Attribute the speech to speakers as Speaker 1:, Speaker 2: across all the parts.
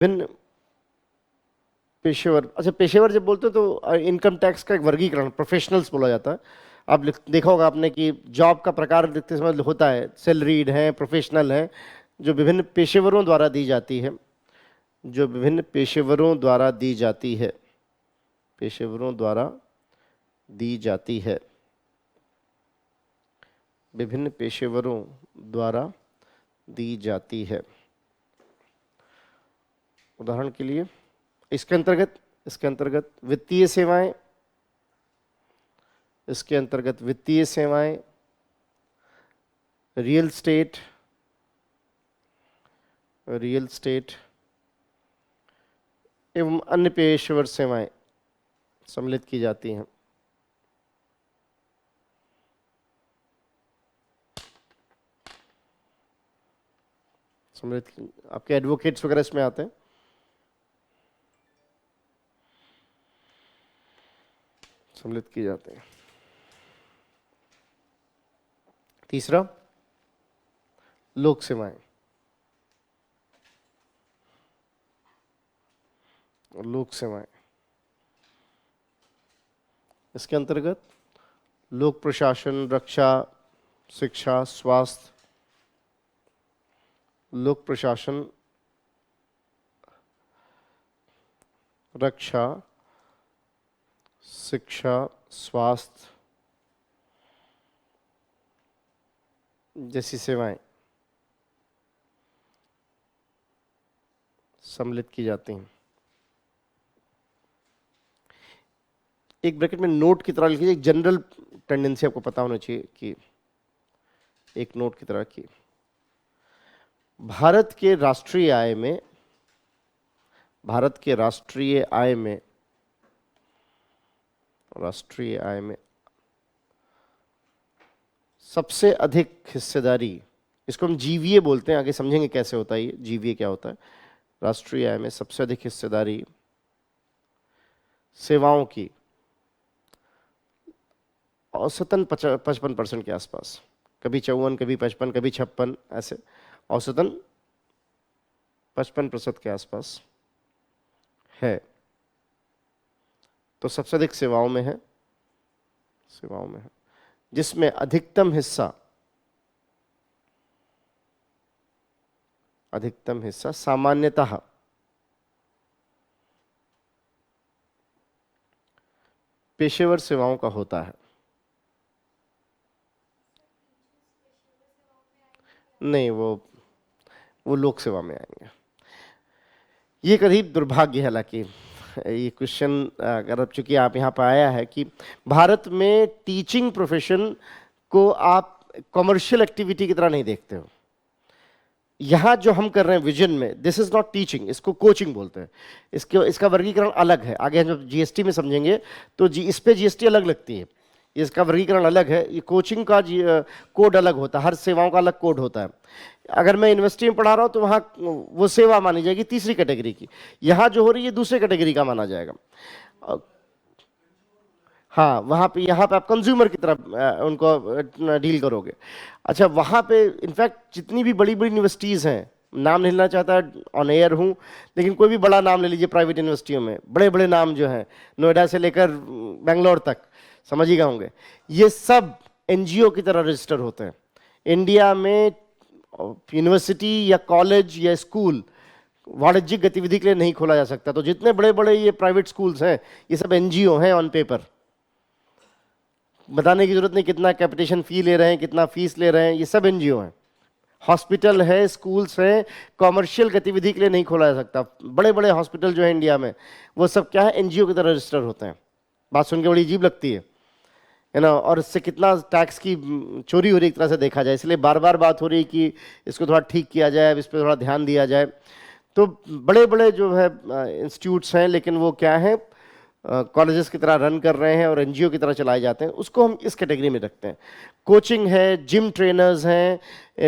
Speaker 1: भिन्न पेशेवर, अच्छा पेशेवर जब बोलते हो तो इनकम टैक्स का एक वर्गीकरण प्रोफेशनल्स बोला जाता है। आप देखा होगा आपने कि जॉब का प्रकार देखते समय होता है, सैलरीड है, प्रोफेशनल है, जो विभिन्न पेशेवरों द्वारा दी जाती है, जो विभिन्न पेशेवरों द्वारा दी जाती है, पेशेवरों द्वारा दी जाती है, विभिन्न पेशेवरों द्वारा दी जाती है। उदाहरण के लिए इसके अंतर्गत वित्तीय सेवाएं, इसके अंतर्गत वित्तीय सेवाएं, रियल स्टेट एवं अन्य पेशेवर सेवाएं सम्मिलित की जाती हैं। आपके एडवोकेट्स वगैरह इसमें आते हैं। सम्मिलित की जाते हैं। तीसरा, लोक सेवाएं। लोक सेवाएं, इसके अंतर्गत लोक प्रशासन, रक्षा, शिक्षा, स्वास्थ्य, लोक प्रशासन, रक्षा, शिक्षा, स्वास्थ्य जैसी सेवाएं सम्मिलित की जाती हैं। एक ब्रैकेट में नोट की तरह लिखिए, एक जनरल टेंडेंसी आपको पता होना चाहिए कि एक नोट की तरह की भारत के राष्ट्रीय आय में सबसे अधिक हिस्सेदारी, इसको हम जीवीए बोलते हैं, आगे समझेंगे कैसे होता है ये जीवीए क्या होता है। राष्ट्रीय आय में सबसे अधिक हिस्सेदारी सेवाओं की औसतन 55% के आसपास, कभी 54, कभी 55, कभी 56, ऐसे औसतन 55% के आसपास है। तो सबसे अधिक सेवाओं में है, जिसमें अधिकतम हिस्सा सामान्यतः पेशेवर सेवाओं का होता है। नहीं, वो लोक सेवा में आएंगे। ये करीब दुर्भाग्य है, हालांकि ये क्वेश्चन अगर चूंकि आप यहाँ पर आया है कि भारत में टीचिंग प्रोफेशन को आप कॉमर्शियल एक्टिविटी की तरह नहीं देखते हो। यहाँ जो हम कर रहे हैं विजन में, दिस इज नॉट टीचिंग, इसको कोचिंग बोलते हैं। इसका वर्गीकरण अलग है, आगे जब जीएसटी में समझेंगे तो इस पे जीएसटी अलग लगती है, इसका वर्गीकरण अलग है। ये कोचिंग का कोड अलग होता है, हर सेवाओं का अलग कोड होता है। अगर मैं यूनिवर्सिटी में पढ़ा रहा हूँ तो वहाँ वो सेवा मानी जाएगी तीसरी कैटेगरी की, यहाँ जो हो रही है दूसरे कैटेगरी का माना जाएगा। हाँ, वहाँ पे यहाँ पे आप कंज्यूमर की तरफ उनको डील करोगे। अच्छा, वहाँ पे इनफैक्ट जितनी भी बड़ी बड़ी यूनिवर्सिटीज़ हैं, नाम नहीं लेना चाहता, ऑन एयर हूँ, लेकिन कोई भी बड़ा नाम ले लीजिए प्राइवेट यूनिवर्सिटियों में, बड़े बड़े नाम जो हैं, नोएडा से लेकर बेंगलोर तक, समझ ही गए होंगे, ये सब एनजीओ की तरह रजिस्टर होते हैं। इंडिया में यूनिवर्सिटी या कॉलेज या स्कूल वाणिज्यिक गतिविधि के लिए नहीं खोला जा सकता। तो जितने बड़े बड़े ये प्राइवेट स्कूल्स हैं, ये सब एनजीओ हैं ऑन पेपर। बताने की जरूरत नहीं कितना कैपिटेशन फी ले रहे हैं, कितना फीस ले रहे हैं, ये सब एनजीओ हैं। हॉस्पिटल है, स्कूल्स हैं, कॉमर्शियल गतिविधि के लिए नहीं खोला जा सकता। बड़े बड़े हॉस्पिटल जो है इंडिया में, वो सब क्या है, एनजीओ की तरह रजिस्टर होते हैं। बात सुन के बड़ी अजीब लगती है ना, और इससे कितना टैक्स की चोरी हो रही है एक तरह से देखा जाए। इसलिए बार बार बात हो रही है कि इसको थोड़ा ठीक किया जाए, अब इस पर थोड़ा ध्यान दिया जाए। तो बड़े बड़े जो है इंस्टीट्यूट्स हैं, लेकिन वो क्या है, कॉलेजेस की तरह रन कर रहे हैं और एनजीओ की तरह चलाए जाते हैं, उसको हम इस कैटेगरी में रखते हैं। कोचिंग है, जिम ट्रेनर्स हैं,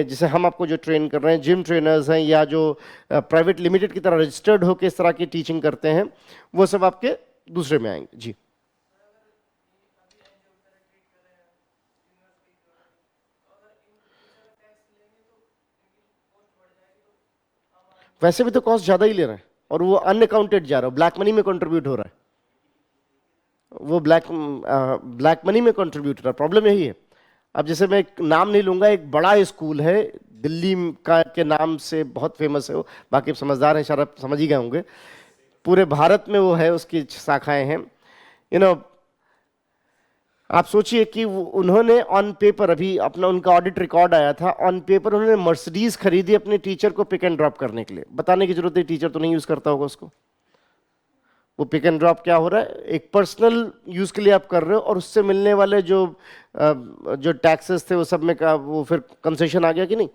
Speaker 1: जैसे हम आपको जो ट्रेन कर रहे हैं, जिम ट्रेनर्स हैं, या जो प्राइवेट लिमिटेड की तरह रजिस्टर्ड होकर इस तरह की टीचिंग करते हैं, वो सब आपके दूसरे में आएंगे। जी, वैसे भी तो कॉस्ट ज़्यादा ही ले रहे हैं, और वो अनअकाउंटेड जा रहा है, ब्लैक मनी में कंट्रीब्यूट हो रहा है, वो ब्लैक मनी में कंट्रीब्यूट हो रहा है। प्रॉब्लम यही है। अब जैसे मैं एक नाम नहीं लूंगा, एक बड़ा स्कूल है दिल्ली का के नाम से बहुत फेमस है वो, बाकी आप समझदार हैं, शायद आप समझ ही गए होंगे, पूरे भारत में वो है, उसकी शाखाएं हैं। आप सोचिए कि उन्होंने ऑन पेपर, अभी अपना उनका ऑडिट रिकॉर्ड आया था, ऑन पेपर उन्होंने मर्सिडीज खरीदी अपने टीचर को पिक एंड ड्रॉप करने के लिए। बताने की जरूरत है, टीचर तो नहीं यूज करता होगा उसको। वो पिक एंड ड्रॉप क्या हो रहा है, एक पर्सनल यूज के लिए आप कर रहे हो, और उससे मिलने वाले जो टैक्सेस थे वो सब में का वो फिर कंसेशन आ गया कि नहीं।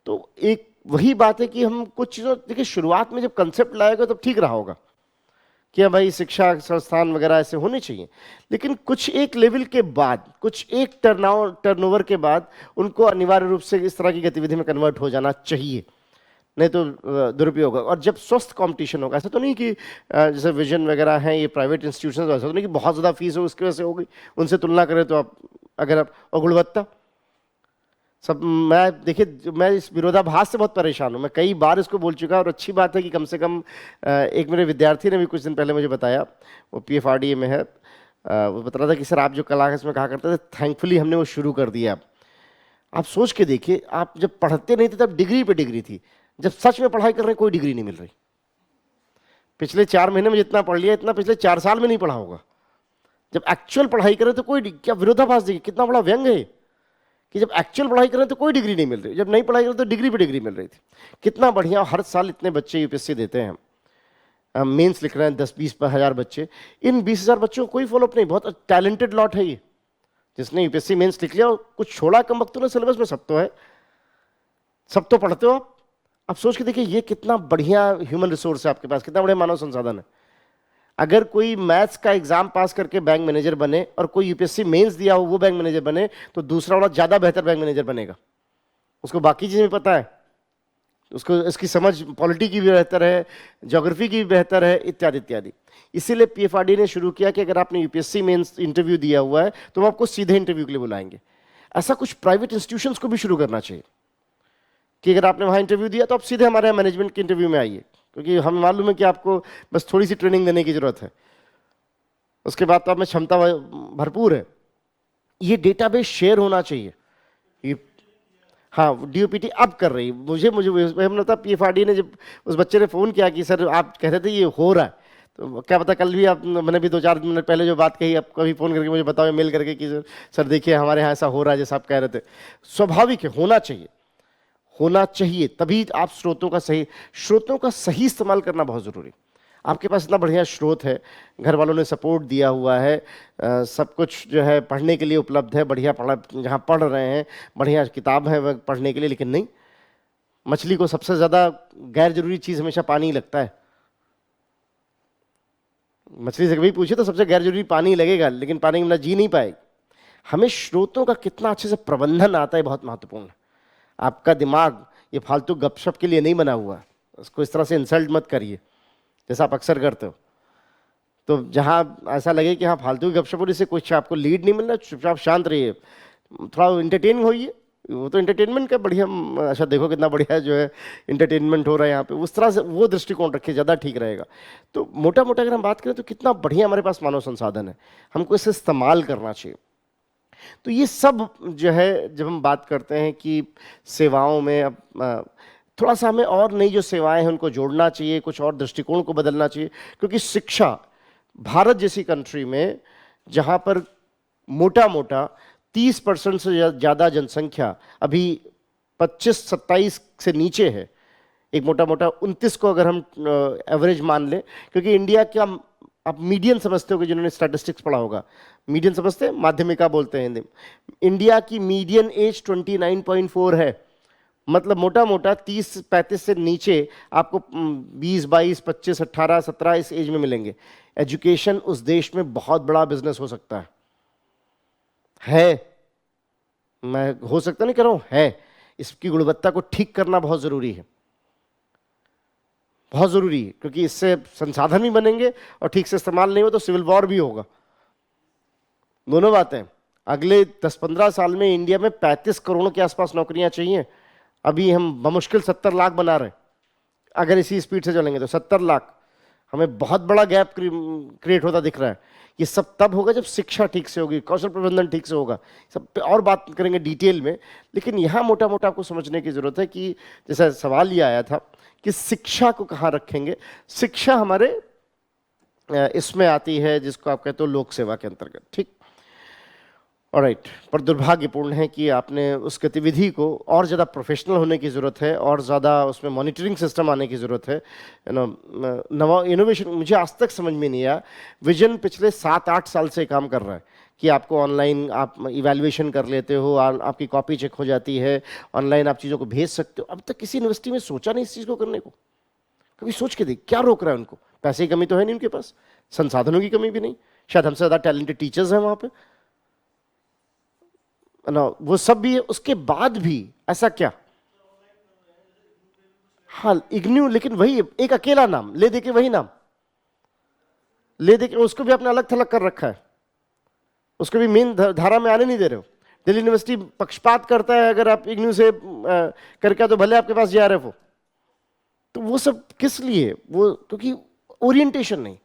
Speaker 1: तो एक वही बात है कि हम कुछ चीज़ों, देखिए शुरुआत में जब कंसेप्ट लाएगा तब ठीक रहा होगा कि हाँ भाई शिक्षा संस्थान वगैरह ऐसे होने चाहिए, लेकिन कुछ एक लेवल के बाद, कुछ एक टर्नओवर के बाद उनको अनिवार्य रूप से इस तरह की गतिविधि में कन्वर्ट हो जाना चाहिए, नहीं तो दुरुपयोग होगा। और जब स्वस्थ कंपटीशन होगा, ऐसा तो नहीं कि जैसे विजन वगैरह हैं ये प्राइवेट इंस्टीट्यूशन, ऐसा तो नहीं कि बहुत ज़्यादा फीस हो उसकी वजह से हो गई, उनसे तुलना करें तो आप अगर आप, और गुणवत्ता सब, मैं देखिए मैं इस विरोधाभास से बहुत परेशान हूँ, मैं कई बार इसको बोल चुका, और अच्छी बात है कि कम से कम एक मेरे विद्यार्थी ने भी कुछ दिन पहले मुझे बताया, वो PFRDA में है, वो बता रहा था कि सर आप जो कला इसमें कहा करते थे, थैंकफुली हमने वो शुरू कर दिया। आप सोच के देखिए, आप जब पढ़ते नहीं थे तब डिग्री पे डिग्री थी, जब सच में पढ़ाई कर रहे हैं कोई डिग्री नहीं मिल रही। पिछले 4 महीने में जितना पढ़ लिया इतना पिछले 4 साल में नहीं पढ़ा होगा। जब एक्चुअल पढ़ाई करें तो कोई, क्या विरोधाभास, देखिए कितना बड़ा व्यंग है कि जब एक्चुअल पढ़ाई करें तो कोई डिग्री नहीं मिल रही, जब नहीं पढ़ाई करें तो डिग्री पे डिग्री मिल रही थी। कितना बढ़िया, हर साल इतने बच्चे UPSC देते हैं, मेंस लिख रहे हैं 10-20 हज़ार बच्चे, इन 20,000 बच्चों को कोई फॉलोअप नहीं। बहुत टैलेंटेड लॉट है ये, जिसने UPSC मेंस लिख लिया, कुछ छोड़ा कम वक्त ने सिलेबस में, सब तो है, सब तो पढ़ते हो आप। अब सोच के देखिए ये कितना बढ़िया ह्यूमन रिसोर्स है आपके पास, कितना बढ़िया मानव संसाधन है। अगर कोई मैथ्स का एग्जाम पास करके बैंक मैनेजर बने और कोई UPSC मेंस दिया हो वो बैंक मैनेजर बने, तो दूसरा वाला ज्यादा बेहतर बैंक मैनेजर बनेगा। उसको बाकी चीजें भी पता है, उसको इसकी समझ पॉलिटी की भी बेहतर है, ज्योग्राफी की भी बेहतर है, इत्यादि इत्यादि। इसीलिए PFRDA ने शुरू किया कि अगर आपने UPSC मेंस इंटरव्यू दिया हुआ है तो हम आपको सीधे इंटरव्यू के लिए बुलाएंगे। ऐसा कुछ प्राइवेट इंस्टीट्यूशंस को भी शुरू करना चाहिए कि अगर आपने वहां इंटरव्यू दिया तो आप सीधे हमारे मैनेजमेंट के इंटरव्यू में आइए, क्योंकि हमें मालूम है कि आपको बस थोड़ी सी ट्रेनिंग देने की जरूरत है, उसके बाद तो आप में क्षमता भरपूर है। ये डेटाबेस शेयर होना चाहिए। ये हाँ, DOPT अब कर रही, मुझे हमने था PFRDA ने जब उस बच्चे ने फ़ोन किया कि सर आप कहते थे ये हो रहा है, तो क्या पता कल भी आप, मैंने भी 2-4 मिनट पहले जो बात कही, आप कभी फ़ोन करके मुझे बताओ, मेल करके कि सर देखिए हमारे यहाँ ऐसा हो रहा है जैसा आप कह रहे थे। स्वाभाविक है, होना चाहिए, होना चाहिए, तभी आप स्रोतों का सही इस्तेमाल करना बहुत ज़रूरी। आपके पास इतना बढ़िया स्रोत है, घर वालों ने सपोर्ट दिया हुआ है, सब कुछ जो है पढ़ने के लिए उपलब्ध है, बढ़िया जहाँ पढ़ रहे हैं, बढ़िया किताब है वह पढ़ने के लिए, लेकिन नहीं, मछली को सबसे ज़्यादा गैर जरूरी चीज़ हमेशा पानी लगता है। मछली से कभी पूछे तो सबसे गैर जरूरी पानी लगेगा, लेकिन पानी के बिना जी नहीं पाएगी। हमें स्रोतों का कितना अच्छे से प्रबंधन आता है बहुत महत्वपूर्ण है। आपका दिमाग ये फालतू गपशप के लिए नहीं बना हुआ, उसको इस तरह से इंसल्ट मत करिए जैसा आप अक्सर करते हो। तो जहाँ ऐसा लगे कि हाँ फालतू की गपशप होने से कुछ आपको लीड नहीं मिल रहा, चुपचाप शांत रहिए, थोड़ा इंटरटेन होइए। वो तो एंटरटेनमेंट का बढ़िया, अच्छा देखो कितना बढ़िया जो है इंटरटेनमेंट हो रहा है यहाँ पे, उस तरह से वो दृष्टिकोण रखिए, ज़्यादा ठीक रहेगा। तो मोटा मोटा अगर हम बात करें तो कितना बढ़िया हमारे पास मानव संसाधन है, हमको इसे इस्तेमाल करना चाहिए। तो ये सब जो है, जब हम बात करते हैं कि सेवाओं में अब थोड़ा सा हमें और नई जो सेवाएं हैं उनको जोड़ना चाहिए, कुछ और दृष्टिकोण को बदलना चाहिए, क्योंकि शिक्षा, भारत जैसी कंट्री में जहाँ पर मोटा मोटा 30% से ज़्यादा जनसंख्या अभी 25-27 से नीचे है, एक मोटा मोटा 29 को अगर हम एवरेज मान लें, क्योंकि इंडिया का आप मीडियन समझते हो कि जिन्होंने स्टैटिस्टिक्स पढ़ा होगा, मीडियन समझते हैं, माध्यमिका बोलते हैं हिंदी। इंडिया की मीडियन एज 29.4 है, मतलब मोटा मोटा 30-35 से नीचे आपको 20, 22, 25, 18, 17 इस एज में मिलेंगे। एजुकेशन उस देश में बहुत बड़ा बिजनेस हो सकता है। मैं हो सकता नहीं कह रहा हूं, है। इसकी गुणवत्ता को ठीक करना बहुत जरूरी है, बहुत जरूरी है, क्योंकि इससे संसाधन भी बनेंगे और ठीक से इस्तेमाल नहीं हो तो सिविल वॉर भी होगा। दोनों बातें। अगले 10-15 साल में इंडिया में 35 करोड़ के आसपास नौकरियां चाहिए, अभी हम बमुश्किल 70 लाख बना रहे हैं। अगर इसी स्पीड से चलेंगे तो 70 लाख, हमें बहुत बड़ा गैप क्रिएट होता दिख रहा है। ये सब तब होगा जब शिक्षा ठीक से होगी, कौशल प्रबंधन ठीक से होगा। सब पे और बात करेंगे डिटेल में, लेकिन यहाँ मोटा मोटा आपको समझने की जरूरत है कि जैसा सवाल ये आया था कि शिक्षा को कहाँ रखेंगे। शिक्षा हमारे इसमें आती है जिसको आप कहते हो लोक सेवा के अंतर्गत, ठीक। ऑलराइट, पर दुर्भाग्यपूर्ण है कि आपने उस गतिविधि को और ज़्यादा प्रोफेशनल होने की ज़रूरत है, और ज़्यादा उसमें मॉनिटरिंग सिस्टम आने की ज़रूरत है। नवा इनोवेशन मुझे आज तक समझ में नहीं आया। विजन पिछले 7-8 साल से काम कर रहा है कि आपको ऑनलाइन आप इवैल्यूएशन कर लेते हो, आपकी कॉपी चेक हो जाती है, ऑनलाइन आप चीज़ों को भेज सकते हो। अब तक किसी यूनिवर्सिटी में सोचा नहीं इस चीज़ को करने को। कभी सोच के देख, क्या रोक रहा है उनको? पैसे की कमी तो है नहीं उनके पास, संसाधनों की कमी भी नहीं, शायद हमसे ज़्यादा टैलेंटेड टीचर्स हैं वहाँ पे ना, वो सब भी है। उसके बाद भी ऐसा क्या? हाँ, इग्न्यू, लेकिन वही एक अकेला नाम ले दे के, वही नाम ले दे के उसको भी आपने अलग थलग कर रखा है, उसको भी मेन धारा में आने नहीं दे रहे हो। दिल्ली यूनिवर्सिटी पक्षपात करता है, अगर आप इग्न्यू से करके तो भले आपके पास जेआरएफ हो। तो वो सब किस लिए? वो क्योंकि ओरिएंटेशन नहीं।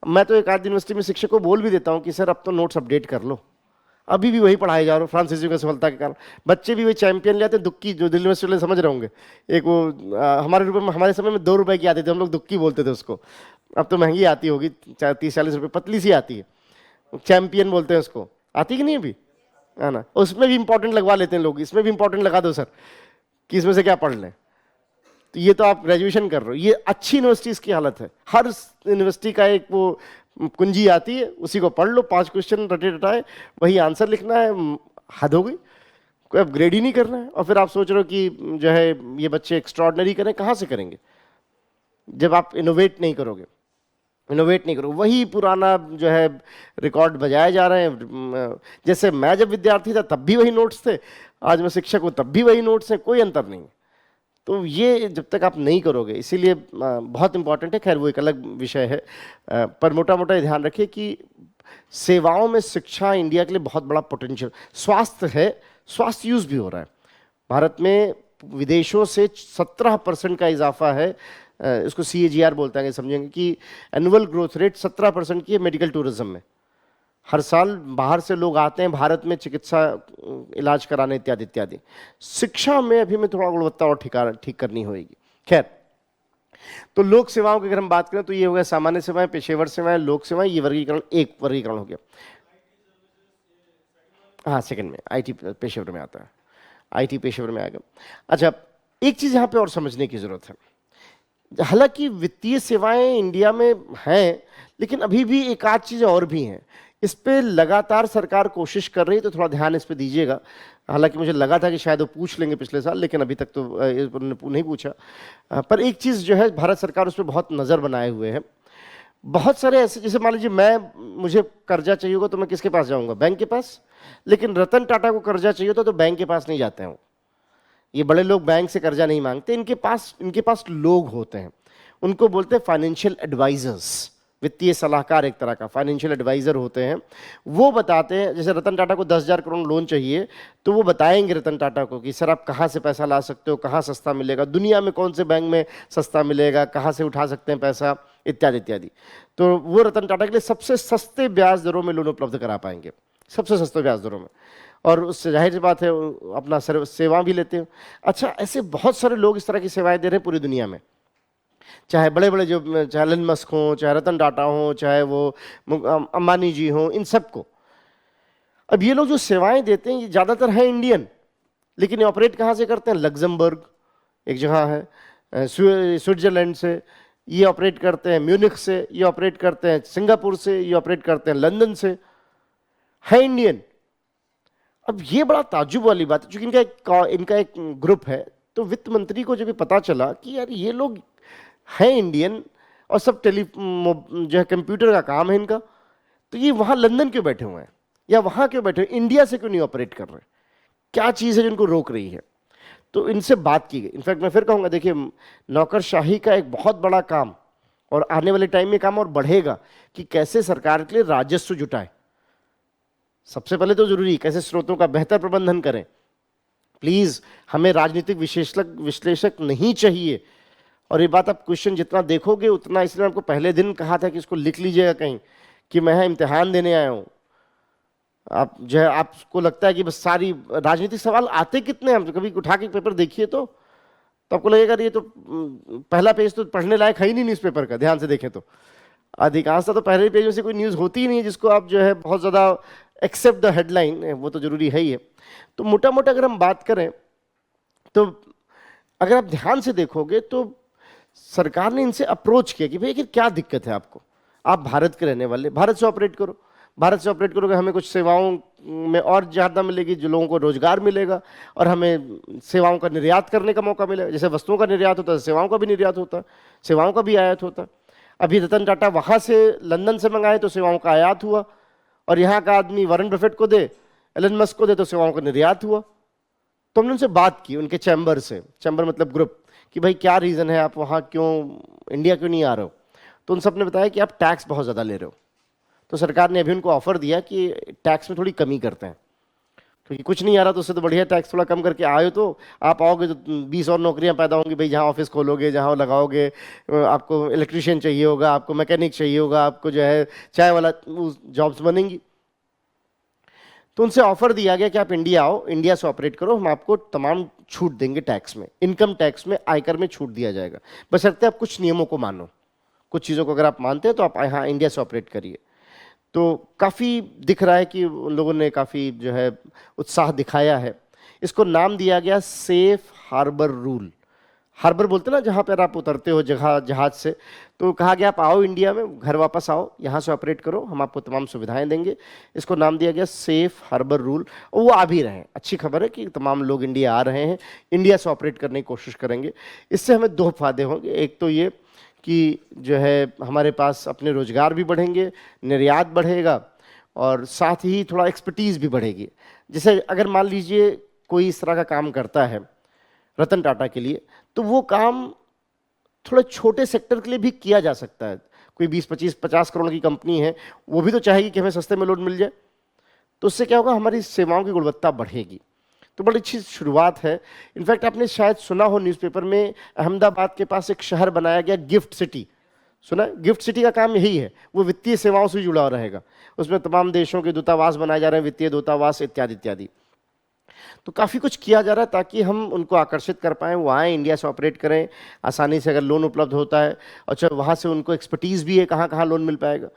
Speaker 1: मैं तो एक आध यूनिवर्सिटी में शिक्षक को बोल भी देता हूँ कि सर अब तो नोट्स अपडेट कर लो, अभी भी वही पढ़ाए जा रहे हो फ्रांसीसी की सफलता के कारण। बच्चे भी वही चैंपियन ले आते हैं, दुक्की, जो दिल्ली यूनिवर्सिटी वाले समझ रहे होंगे। एक वो हमारे समय में 2 रुपए की आती थी, हम लोग दुक्की बोलते थे उसको। अब तो महंगी आती होगी, 30-40 रुपये, पतली सी आती है, चैंपियन बोलते हैं उसको। आती कि नहीं अभी? है ना, उसमें भी इंपॉर्टेंट लगवा लेते हैं लोग, इसमें भी इंपॉर्टेंट लगा दो सर कि इसमें से क्या पढ़ लें। तो ये तो आप ग्रेजुएशन कर रहे हो, ये अच्छी यूनिवर्सिटीज की हालत है। हर यूनिवर्सिटी का एक वो कुंजी आती है, उसी को पढ़ लो, 5 क्वेश्चन रटे रटाए, वही आंसर लिखना है, हद हो गई, कोई अपग्रेड ही नहीं करना है। और फिर आप सोच रहे हो कि जो है ये बच्चे एक्स्ट्रॉर्डनरी करें, कहाँ से करेंगे जब आप इनोवेट नहीं करोगे? इनोवेट नहीं करो, वही पुराना जो है रिकॉर्ड बजाए जा रहे हैं। जैसे मैं जब विद्यार्थी था तब भी वही नोट्स थे, आज मैं शिक्षक हूँ तब भी वही नोट्स हैं, कोई अंतर नहीं। तो ये जब तक आप नहीं करोगे, इसीलिए बहुत इंपॉर्टेंट है। खैर वो एक अलग विषय है, पर मोटा मोटा ध्यान रखिए कि सेवाओं में शिक्षा इंडिया के लिए बहुत बड़ा पोटेंशियल। स्वास्थ्य है, स्वास्थ्य यूज भी हो रहा है भारत में, विदेशों से 17% का इजाफा है। इसको CAGR बोलते हैं, समझेंगे कि एनुअल ग्रोथ रेट 17% की है मेडिकल टूरिज्म में। हर साल बाहर से लोग आते हैं भारत में चिकित्सा इलाज कराने इत्यादि इत्यादि। शिक्षा में अभी में थोड़ा गुणवत्ता और ठीक करनी होगी। खैर, तो लोक सेवाओं की अगर हम बात करें तो ये हो गया सामान्य सेवाएं, पेशेवर सेवाएं, लोक सेवाएं, ये वर्गीकरण, एक वर्गीकरण हो गया। हाँ, सेकंड में IT पेशेवर में आता है, IT पेशेवर में आएगा। अच्छा, एक चीज यहाँ पे और समझने की जरूरत है। हालांकि वित्तीय सेवाएं इंडिया में हैं, लेकिन अभी भी एक आध चीज़ें और भी हैं। इस पे लगातार सरकार कोशिश कर रही है, तो थोड़ा ध्यान इस पे दीजिएगा। हालांकि मुझे लगा था कि शायद वो पूछ लेंगे पिछले साल, लेकिन अभी तक तो उन्होंने नहीं पूछा। पर एक चीज़ जो है, भारत सरकार उस पर बहुत नज़र बनाए हुए है। बहुत सारे ऐसे, जैसे मान लीजिए मुझे कर्जा चाहिए होगा तो मैं किसके पास जाऊँगा? बैंक के पास। लेकिन रतन टाटा को कर्जा चाहिए होता तो बैंक के पास नहीं जाते हैं। ये बड़े लोग बैंक से कर्जा नहीं मांगते, इनके पास लोग होते हैं, उनको बोलते हैं फाइनेंशियल एडवाइजर्स। वित्तीय सलाहकार एक तरह का फाइनेंशियल एडवाइजर होते हैं। वो बताते हैं, जैसे रतन टाटा को 10,000 करोड़ लोन चाहिए, तो वो बताएंगे रतन टाटा को कि सर आप कहाँ से पैसा ला सकते हो, कहाँ सस्ता मिलेगा, दुनिया में कौन से बैंक में सस्ता मिलेगा, कहाँ से उठा सकते हैं पैसा, इत्यादि इत्यादि। तो वो रतन टाटा के लिए सबसे सस्ते ब्याज दरों में लोन उपलब्ध करा पाएंगे, सबसे सस्ते ब्याज दरों में। और उससे जाहिर सी बात है अपना सेवा भी लेते हैं। अच्छा, ऐसे बहुत सारे लोग इस तरह की सेवाएं दे रहे हैं पूरी दुनिया में, चाहे बड़े बड़े जो, चाहे एलन मस्क हों, चाहे रतन टाटा हों, चाहे वो अंबानी जी हों, इन सबको। अब ये लोग जो सेवाएं देते हैं ये ज़्यादातर हैं इंडियन, लेकिन ये ऑपरेट कहाँ से करते हैं? लग्जमबर्ग एक जगह है, स्विट्जरलैंड से ये ऑपरेट करते हैं, म्यूनिख से ये ऑपरेट करते हैं, सिंगापुर से ये ऑपरेट करते हैं, लंदन से, है इंडियन। अब ये बड़ा ताज्जुब वाली बात है, क्योंकि इनका एक ग्रुप है। तो वित्त मंत्री को जब पता चला कि यार ये लोग हैं इंडियन और सब जो है कंप्यूटर का काम है इनका, तो ये वहाँ लंदन क्यों बैठे हुए हैं या वहाँ क्यों बैठे हुए, इंडिया से क्यों नहीं ऑपरेट कर रहे? क्या चीज़ है जिनको रोक रही है? तो इनसे बात की गई। इनफैक्ट मैं फिर कहूँगा, देखिए नौकरशाही का एक बहुत बड़ा काम, और आने वाले टाइम में काम और बढ़ेगा, कि कैसे सरकार के लिए राजस्व जुटाए। सबसे पहले तो जरूरी कैसे स्रोतों का बेहतर प्रबंधन करें। प्लीज, हमें राजनीतिक विश्लेषक नहीं चाहिए, और ये बात आप क्वेश्चन जितना देखोगे उतना, इसलिए आपको पहले दिन कहा था कि इसको लिख लीजिएगा कहीं कि मैं यहाँ इम्तिहान देने आया हूँ। आप जो है, आपको लगता है कि बस सारी राजनीतिक सवाल आते कितने हैं, कभी उठा के पेपर देखिए तो आपको लगेगा ये तो पहला पेज तो पढ़ने लायक है ही नहीं न्यूज़पेपर का, ध्यान से देखें तो अधिकांशतः तो पहले पेज में से कोई न्यूज़ होती ही नहीं है जिसको आप जो है बहुत ज़्यादा एक्सेप्ट द हेडलाइन, वो तो जरूरी है ही है। तो मोटा मोटा अगर हम बात करें तो अगर आप ध्यान से देखोगे तो सरकार ने इनसे अप्रोच किया कि भाई क्या दिक्कत है आपको, आप भारत के रहने वाले, भारत से ऑपरेट करो, भारत से ऑपरेट करोगे हमें कुछ सेवाओं में और ज़्यादा मिलेगी, जो लोगों को रोजगार मिलेगा, और हमें सेवाओं का निर्यात करने का मौका मिलेगा। जैसे वस्तुओं का निर्यात होता है, सेवाओं का भी निर्यात होता है, सेवाओं का भी आयात होता है। अभी रतन टाटा वहाँ से लंदन से मंगाए तो सेवाओं का आयात हुआ, और यहाँ का आदमी वॉरेन बफेट को दे, एलन मस्क को दे तो सेवाओं का निर्यात हुआ। तो हमने उनसे बात की, उनके चैम्बर से, चैम्बर मतलब ग्रुप, कि भाई क्या रीज़न है, आप वहाँ क्यों, इंडिया क्यों नहीं आ रहे हो। तो उन सब ने बताया कि आप टैक्स बहुत ज़्यादा ले रहे हो। तो सरकार ने अभी उनको ऑफर दिया कि टैक्स में थोड़ी कमी करते हैं, क्योंकि कुछ नहीं आ रहा तो उससे तो बढ़िया टैक्स थोड़ा कम करके आए तो आप आओगे तो 20 और नौकरियां पैदा होंगी भाई, जहाँ ऑफिस खोलोगे, जहाँ लगाओगे, आपको इलेक्ट्रिशियन चाहिए होगा, आपको मैकेनिक चाहिए होगा, आपको जो है चाय वाला जॉब्स बनेंगी। तो उनसे ऑफर दिया गया कि आप इंडिया आओ, इंडिया से ऑपरेट करो, हम आपको तमाम छूट देंगे टैक्स में, इनकम टैक्स में, आयकर में छूट दिया जाएगा, बशर्ते आप कुछ नियमों को मानो। कुछ चीज़ों को अगर आप मानते हैं तो आप यहाँ इंडिया से ऑपरेट करिए। तो काफ़ी दिख रहा है कि उन लोगों ने काफ़ी जो है उत्साह दिखाया है। इसको नाम दिया गया सेफ हार्बर रूल। हार्बर बोलते ना जहाँ पर आप उतरते हो जहाज से, तो कहा गया आप आओ इंडिया में, घर वापस आओ, यहाँ से ऑपरेट करो, हम आपको तमाम सुविधाएं देंगे। इसको नाम दिया गया सेफ हार्बर रूल, और वो आ भी रहे हैं। अच्छी खबर है कि तमाम लोग इंडिया आ रहे हैं, इंडिया से ऑपरेट करने की कोशिश करेंगे। इससे हमें दो फायदे होंगे, एक तो ये कि जो है हमारे पास अपने रोजगार भी बढ़ेंगे, निर्यात बढ़ेगा, और साथ ही थोड़ा एक्सपर्टीज़ भी बढ़ेगी। जैसे अगर मान लीजिए कोई इस तरह का काम करता है रतन टाटा के लिए, तो वो काम थोड़ा छोटे सेक्टर के लिए भी किया जा सकता है। कोई 20, 25, 50 करोड़ की कंपनी है, वो भी तो चाहेगी कि हमें सस्ते में लोन मिल जाए। तो उससे क्या होगा, हमारी सेवाओं की गुणवत्ता बढ़ेगी। तो बड़ी अच्छी शुरुआत है। इनफैक्ट आपने शायद सुना हो न्यूज़पेपर में, अहमदाबाद के पास एक शहर बनाया गया गिफ्ट सिटी, सुना? गिफ्ट सिटी का काम यही है, वो वित्तीय सेवाओं से जुड़ा रहेगा। उसमें तमाम देशों के दूतावास बनाए जा रहे हैं, वित्तीय दूतावास इत्यादि इत्यादि। तो काफ़ी कुछ किया जा रहा है ताकि हम उनको आकर्षित कर पाएँ, वो आएँ, इंडिया से ऑपरेट करें आसानी से, अगर लोन उपलब्ध होता है। अच्छा, वहाँ से उनको एक्सपर्टीज़ भी है, कहाँ कहाँ लोन मिल पाएगा।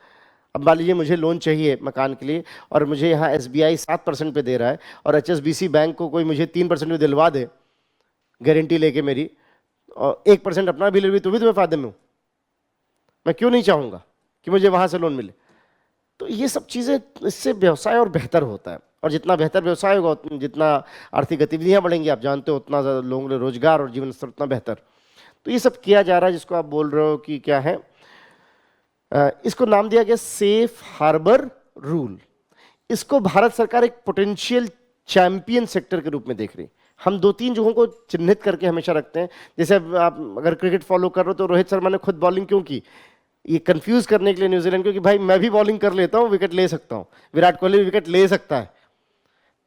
Speaker 1: अब मान लीजिए मुझे लोन चाहिए मकान के लिए, और मुझे यहाँ SBI 7% पे दे रहा है, और HSBC बैंक को कोई मुझे 3% में दिलवा दे गारंटी लेके मेरी, और 1% अपना भी ले भी, तो भी मैं फायदे में हूँ। मैं क्यों नहीं चाहूँगा कि मुझे वहाँ से लोन मिले। तो ये सब चीज़ें, इससे व्यवसाय और बेहतर होता है, और जितना बेहतर व्यवसाय होगा, जितना आर्थिक गतिविधियाँ बढ़ेंगी, आप जानते हो, उतना ज़्यादा लोगों के रोजगार और जीवन स्तर उतना बेहतर। तो ये सब किया जा रहा है, जिसको आप बोल रहे हो कि क्या है, इसको नाम दिया गया सेफ हार्बर रूल। इसको भारत सरकार एक पोटेंशियल चैंपियन सेक्टर के रूप में देख रही। हम 2-3 जगहों को चिन्हित करके हमेशा रखते हैं। जैसे आप अगर क्रिकेट फॉलो कर रहे हो तो रोहित शर्मा ने खुद बॉलिंग क्यों की, ये कंफ्यूज करने के लिए न्यूजीलैंड को कि भाई मैं भी बॉलिंग कर लेता हूँ, विकेट ले सकता हूँ, विराट कोहली विकेट ले सकता है,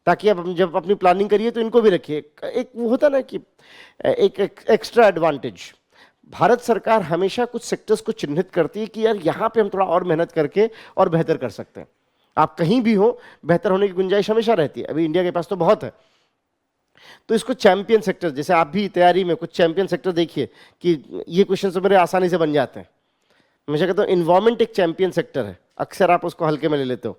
Speaker 1: ताकि आप जब अपनी प्लानिंग करिए तो इनको भी रखिए। एक वो होता ना कि एक एक्स्ट्रा एडवांटेज। भारत सरकार हमेशा कुछ सेक्टर्स को चिन्हित करती है कि यार यहाँ पे हम थोड़ा और मेहनत करके और बेहतर कर सकते हैं। आप कहीं भी हो, बेहतर होने की गुंजाइश हमेशा रहती है। अभी इंडिया के पास तो बहुत है। तो इसको चैंपियन सेक्टर, जैसे आप भी तैयारी में कुछ चैंपियन सेक्टर देखिए कि ये क्वेश्चन तो मेरे आसानी से बन जाते हैं। हमेशा कहता हूँ इन्वायरमेंट एक चैंपियन सेक्टर है, अक्सर आप उसको हल्के में ले लेते हो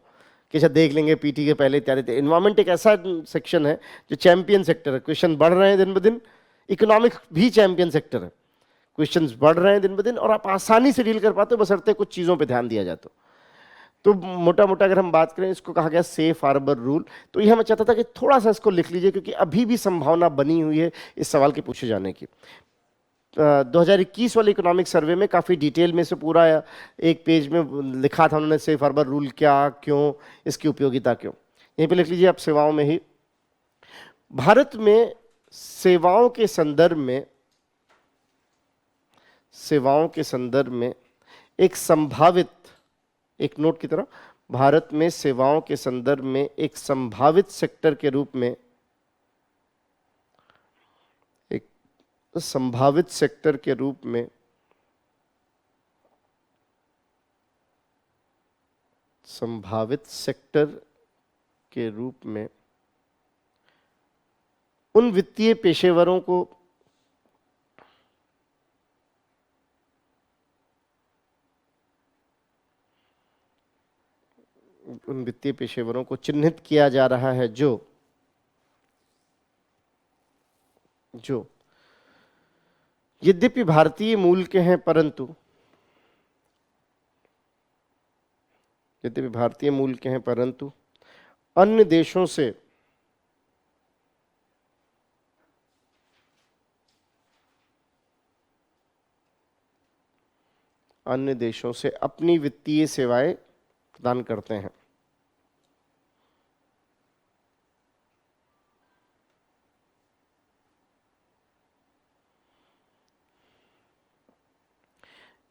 Speaker 1: कि अच्छा देख लेंगे पीटी के पहले तैयारी। इन्वायरमेंट एक ऐसा सेक्शन है जो चैंपियन सेक्टर है, क्वेश्चन बढ़ रहे हैं दिन ब दिन। इकोनॉमिक्स भी चैंपियन सेक्टर है, क्वेश्चंस बढ़ रहे हैं दिन ब दिन, और आप आसानी से डील कर पाते हो बशर्ते कुछ चीज़ों पे ध्यान दिया जाए तो मोटा मोटा अगर हम बात करें, इसको कहा गया सेफ हार्बर रूल। तो ये मैं चाहता था कि थोड़ा सा इसको लिख लीजिए, क्योंकि अभी भी संभावना बनी हुई है इस सवाल के पूछे जाने की। 2021 वाले इकोनॉमिक सर्वे में काफ़ी डिटेल में से पूरा एक पेज में लिखा था उन्होंने, सेफ हार्बर रूल क्या, क्यों, इसकी उपयोगिता क्यों। यहीं पे लिख लीजिए आप, सेवाओं में ही। भारत में सेवाओं के संदर्भ में एक संभावित, एक नोट की तरह, भारत में सेवाओं के संदर्भ में एक संभावित सेक्टर के रूप में, एक संभावित सेक्टर के रूप में उन वित्तीय पेशेवरों को चिन्हित किया जा रहा है जो यद्यपि भारतीय मूल के हैं परंतु अन्य देशों से अपनी वित्तीय सेवाएं प्रदान करते हैं।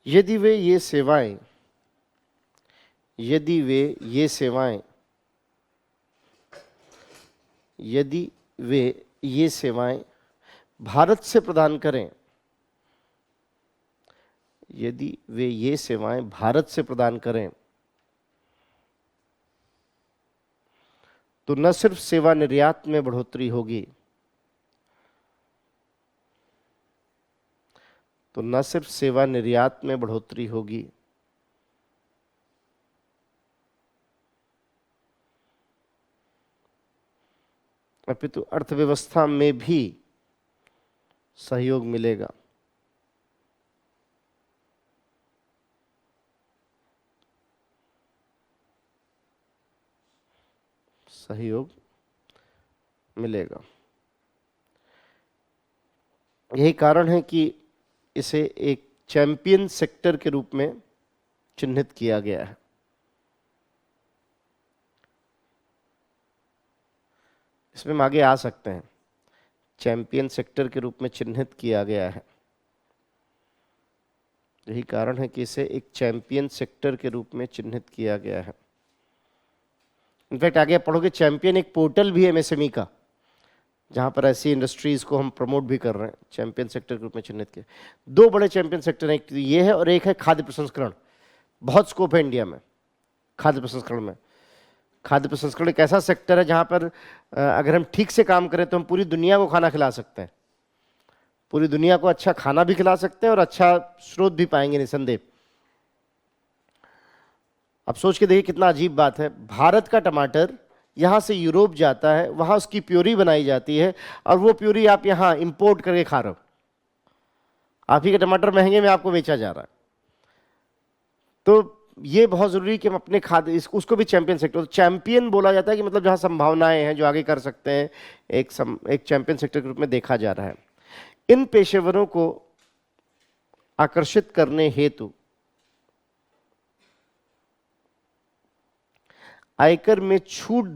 Speaker 1: यदि वे ये सेवाएं भारत से प्रदान करें, तो न सिर्फ सेवा निर्यात में बढ़ोतरी होगी, अपितु अर्थव्यवस्था में भी सहयोग मिलेगा। यही कारण है कि इसे एक चैंपियन सेक्टर के रूप में चिन्हित किया गया है। इसमें हम आगे आ सकते हैं। चैंपियन सेक्टर के रूप में चिन्हित किया गया है, यही कारण है कि इसे एक चैंपियन सेक्टर के रूप में चिन्हित किया गया है। इनफैक्ट आगे आप पढ़ोगे, चैंपियन एक पोर्टल भी है एमएसएमई का, जहां पर ऐसी इंडस्ट्रीज को हम प्रमोट भी कर रहे हैं। चैंपियन सेक्टर के रूप में चिन्हित किया। दो बड़े चैंपियन सेक्टर हैं, एक ये है और एक है खाद्य प्रसंस्करण। बहुत स्कोप है इंडिया में खाद्य प्रसंस्करण में। खाद्य प्रसंस्करण एक ऐसा सेक्टर है जहां पर अगर हम ठीक से काम करें तो हम पूरी दुनिया को खाना खिला सकते हैं, पूरी दुनिया को अच्छा खाना भी खिला सकते हैं और अच्छा स्रोत भी पाएंगे निसंदेह। अब सोच के देखिए कितना अजीब बात है, भारत का टमाटर यहाँ से यूरोप जाता है, वहाँ उसकी प्योरी बनाई जाती है और वो प्योरी आप यहाँ इंपोर्ट करके खा रहे हो। आप ही का टमाटर महंगे में आपको बेचा जा रहा है। तो ये बहुत जरूरी कि हम अपने खाद्य उसको भी चैंपियन सेक्टर, चैंपियन बोला जाता है कि मतलब जहाँ संभावनाएं हैं, जो आगे कर सकते हैं, एक चैंपियन सेक्टर के रूप में देखा जा रहा है। इन पेशेवरों को आकर्षित करने हेतु आयकर में छूट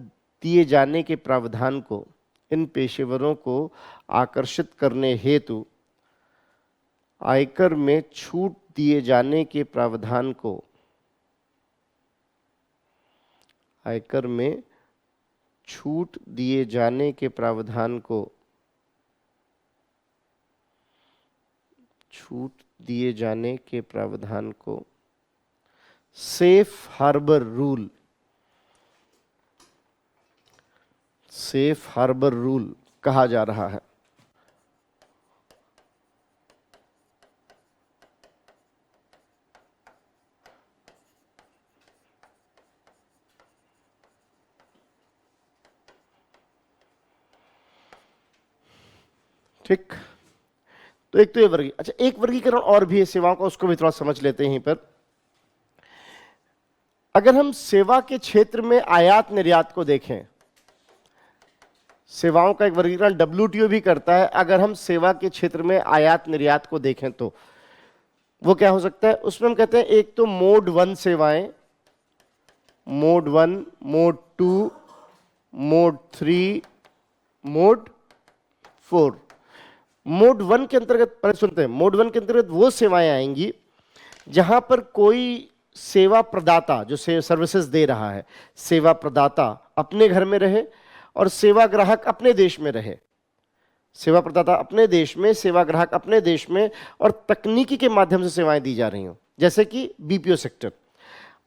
Speaker 1: दिए जाने के प्रावधान को, इन पेशेवरों को आकर्षित करने हेतु आयकर में छूट दिए जाने के प्रावधान को, आयकर में छूट दिए जाने के प्रावधान को, छूट दिए जाने के प्रावधान को safe harbour rule, safe harbour rule कहा जा रहा है। ठीक, तो एक तो ये वर्गीकरण। अच्छा, एक वर्गीकरण और भी है सेवाओं का, उसको भी थोड़ा समझ लेते हैं यहीं पर। अगर हम सेवा के क्षेत्र में आयात निर्यात को देखें, सेवाओं का एक वर्गीकरण WTO भी करता है। अगर हम सेवा के क्षेत्र में आयात निर्यात को देखें तो वो क्या हो सकता है, उसमें हम कहते हैं एक तो मोड 1 सेवाएं, mode 1, mode 2, mode 3, mode 4। Mode 1 के अंतर्गत पहले सुनते हैं, मोड 1 के अंतर्गत वो सेवाएं आएंगी जहां पर कोई सेवा प्रदाता जो सर्विसेज दे रहा है, सेवा प्रदाता अपने घर में रहे और सेवा ग्राहक अपने देश में रहे। सेवा प्रदाता अपने देश में, सेवा ग्राहक अपने देश में, और तकनीकी के माध्यम से सेवाएं दी जा रही हो, जैसे कि BPO sector.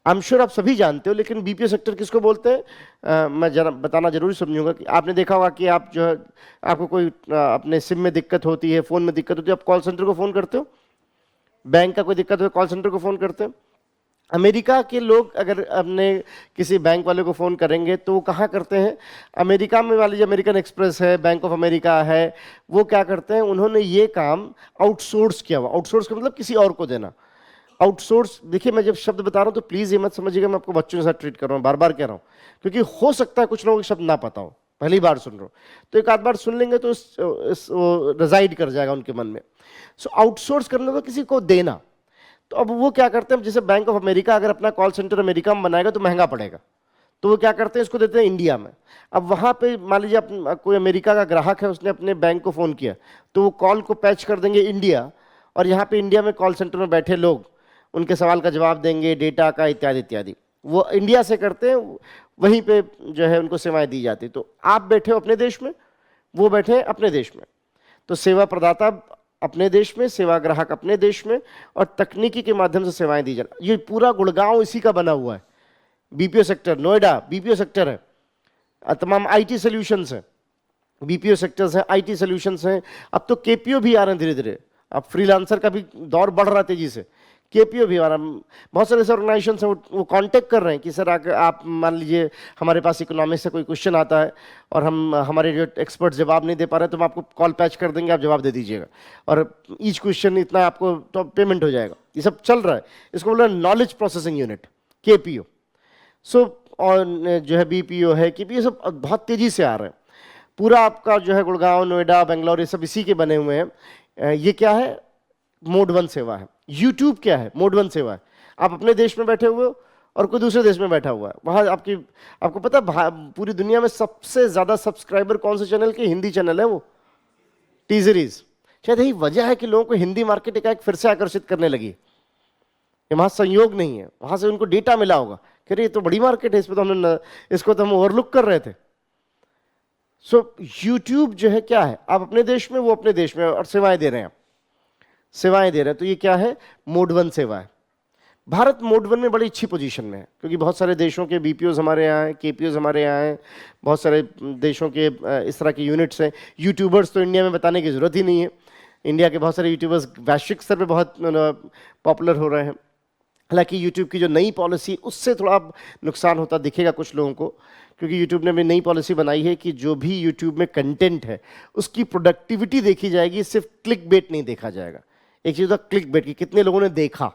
Speaker 1: I am sure आप सभी जानते हो, लेकिन बीपीओ सेक्टर किसको बोलते हैं मैं जरा बताना जरूरी समझूंगा। कि आपने देखा होगा कि आप जो है, आपको कोई अपने सिम में दिक्कत होती है, फोन में दिक्कत होती है, आप कॉल सेंटर को फोन करते हो। बैंक का कोई दिक्कत हो, कॉल सेंटर को फोन करते हो। अमेरिका के लोग अगर अपने किसी बैंक वाले को फ़ोन करेंगे तो वो कहाँ करते हैं, अमेरिका में, मान लीजिए अमेरिकन एक्सप्रेस है, बैंक ऑफ अमेरिका है, वो क्या करते हैं, उन्होंने ये काम आउटसोर्स किया हुआ। आउटसोर्स का मतलब किसी और को देना। आउटसोर्स, देखिए मैं जब शब्द बता रहा हूँ तो प्लीज़ ये मत समझिएगा मैं आपको बच्चों के साथ ट्रीट कर रहा हूँ, बार बार कह रहा हूँ, क्योंकि हो सकता है कुछ लोगों को शब्द ना पता हो, पहली बार सुन रहे हो, तो एक आध बार सुन लेंगे तो रिजाइड कर जाएगा उनके मन में। सो आउटसोर्स करने तो किसी को देना। तो अब वो क्या करते हैं, जैसे बैंक ऑफ अमेरिका अगर अपना कॉल सेंटर अमेरिका में बनाएगा तो महंगा पड़ेगा, तो वो क्या करते हैं, इसको देते हैं इंडिया में। अब वहाँ पे मान लीजिए कोई अमेरिका का ग्राहक है, उसने अपने बैंक को फ़ोन किया, तो वो कॉल को पैच कर देंगे इंडिया, और यहाँ पे इंडिया में कॉल सेंटर में बैठे लोग उनके सवाल का जवाब देंगे, डेटा का इत्यादि इत्यादि, वो इंडिया से करते हैं, वहीं पे जो है उनको सेवाएं दी जाती। तो आप बैठे हो अपने देश में, वो बैठे हैं अपने देश में, तो सेवा प्रदाता अपने देश में, सेवा ग्राहक अपने देश में, और तकनीकी के माध्यम से सेवाएं दी जाए। ये पूरा गुड़गांव इसी का बना हुआ है। BPO sector, Noida BPO sector है, तमाम आईटी सॉल्यूशंस हैं, बीपीओ सेक्टर्स हैं, आईटी सॉल्यूशंस हैं। अब तो केपीओ भी आ रहे हैं धीरे धीरे, अब फ्रीलांसर का भी दौर बढ़ रहा है तेजी से, केपीओ भी आ रहा है। बहुत सारे ऐसे ऑर्गेनाइजेशन हैं वो कांटेक्ट कर रहे हैं कि सर आप मान लीजिए हमारे पास इकोनॉमिक्स से कोई क्वेश्चन आता है और हम हमारे जो एक्सपर्ट जवाब नहीं दे पा रहे, तो हम आपको कॉल पैच कर देंगे, आप जवाब दे दीजिएगा, और ईच क्वेश्चन इतना आपको तो पेमेंट हो जाएगा। ये सब चल रहा है, इसको बोला नॉलेज प्रोसेसिंग यूनिट, केपीओ। सो और जो है बीपीओ है, केपीओ, सब बहुत तेजी से आ रहे हैं। पूरा आपका जो है गुड़गांव, नोएडा, बेंगलोर, ये सब इसी के बने हुए हैं। ये क्या है, मोड 1 सेवा है। यूट्यूब क्या है, मोड 1 सेवा है। आप अपने देश में बैठे हुए हो और कोई दूसरे देश में बैठा हुआ है, वहाँ आपको पता है पूरी दुनिया में सबसे ज़्यादा सब्सक्राइबर कौन से चैनल के, हिंदी चैनल है वो, टी सीरीज। शायद यही वजह है कि लोगों को हिंदी मार्केट एकाएक फिर से आकर्षित करने लगी। वहाँ संयोग नहीं है, वहाँ से उनको डेटा मिला होगा कि अरे ये तो बड़ी मार्केट है, इसको तो हम ओवरलुक कर रहे थे। सो यूट्यूब जो है क्या है, आप अपने देश में, वो अपने देश में, और सेवाएं दे रहे हैं, सेवाएं दे रहे हैं। तो ये क्या है, मोड 1 सेवा है। भारत मोड 1 में बड़ी अच्छी पोजीशन में है, क्योंकि बहुत सारे देशों के बीपीओज हमारे यहाँ हैं, केपीओज हमारे यहाँ हैं, बहुत सारे देशों के इस तरह के यूनिट्स हैं। यूट्यूबर्स तो इंडिया में बताने की ज़रूरत ही नहीं है, इंडिया के बहुत सारे यूट्यूबर्स वैश्विक स्तर पे बहुत पॉपुलर हो रहे हैं। हालांकि यूट्यूब की जो नई पॉलिसी, उससे थोड़ा नुकसान होता दिखेगा कुछ लोगों को, क्योंकि यूट्यूब ने भी नई पॉलिसी बनाई है कि जो भी यूट्यूब में कंटेंट है उसकी प्रोडक्टिविटी देखी जाएगी, सिर्फ क्लिक बेट नहीं देखा जाएगा। एक चीज़ होता क्लिक बेट की कितने लोगों ने देखा,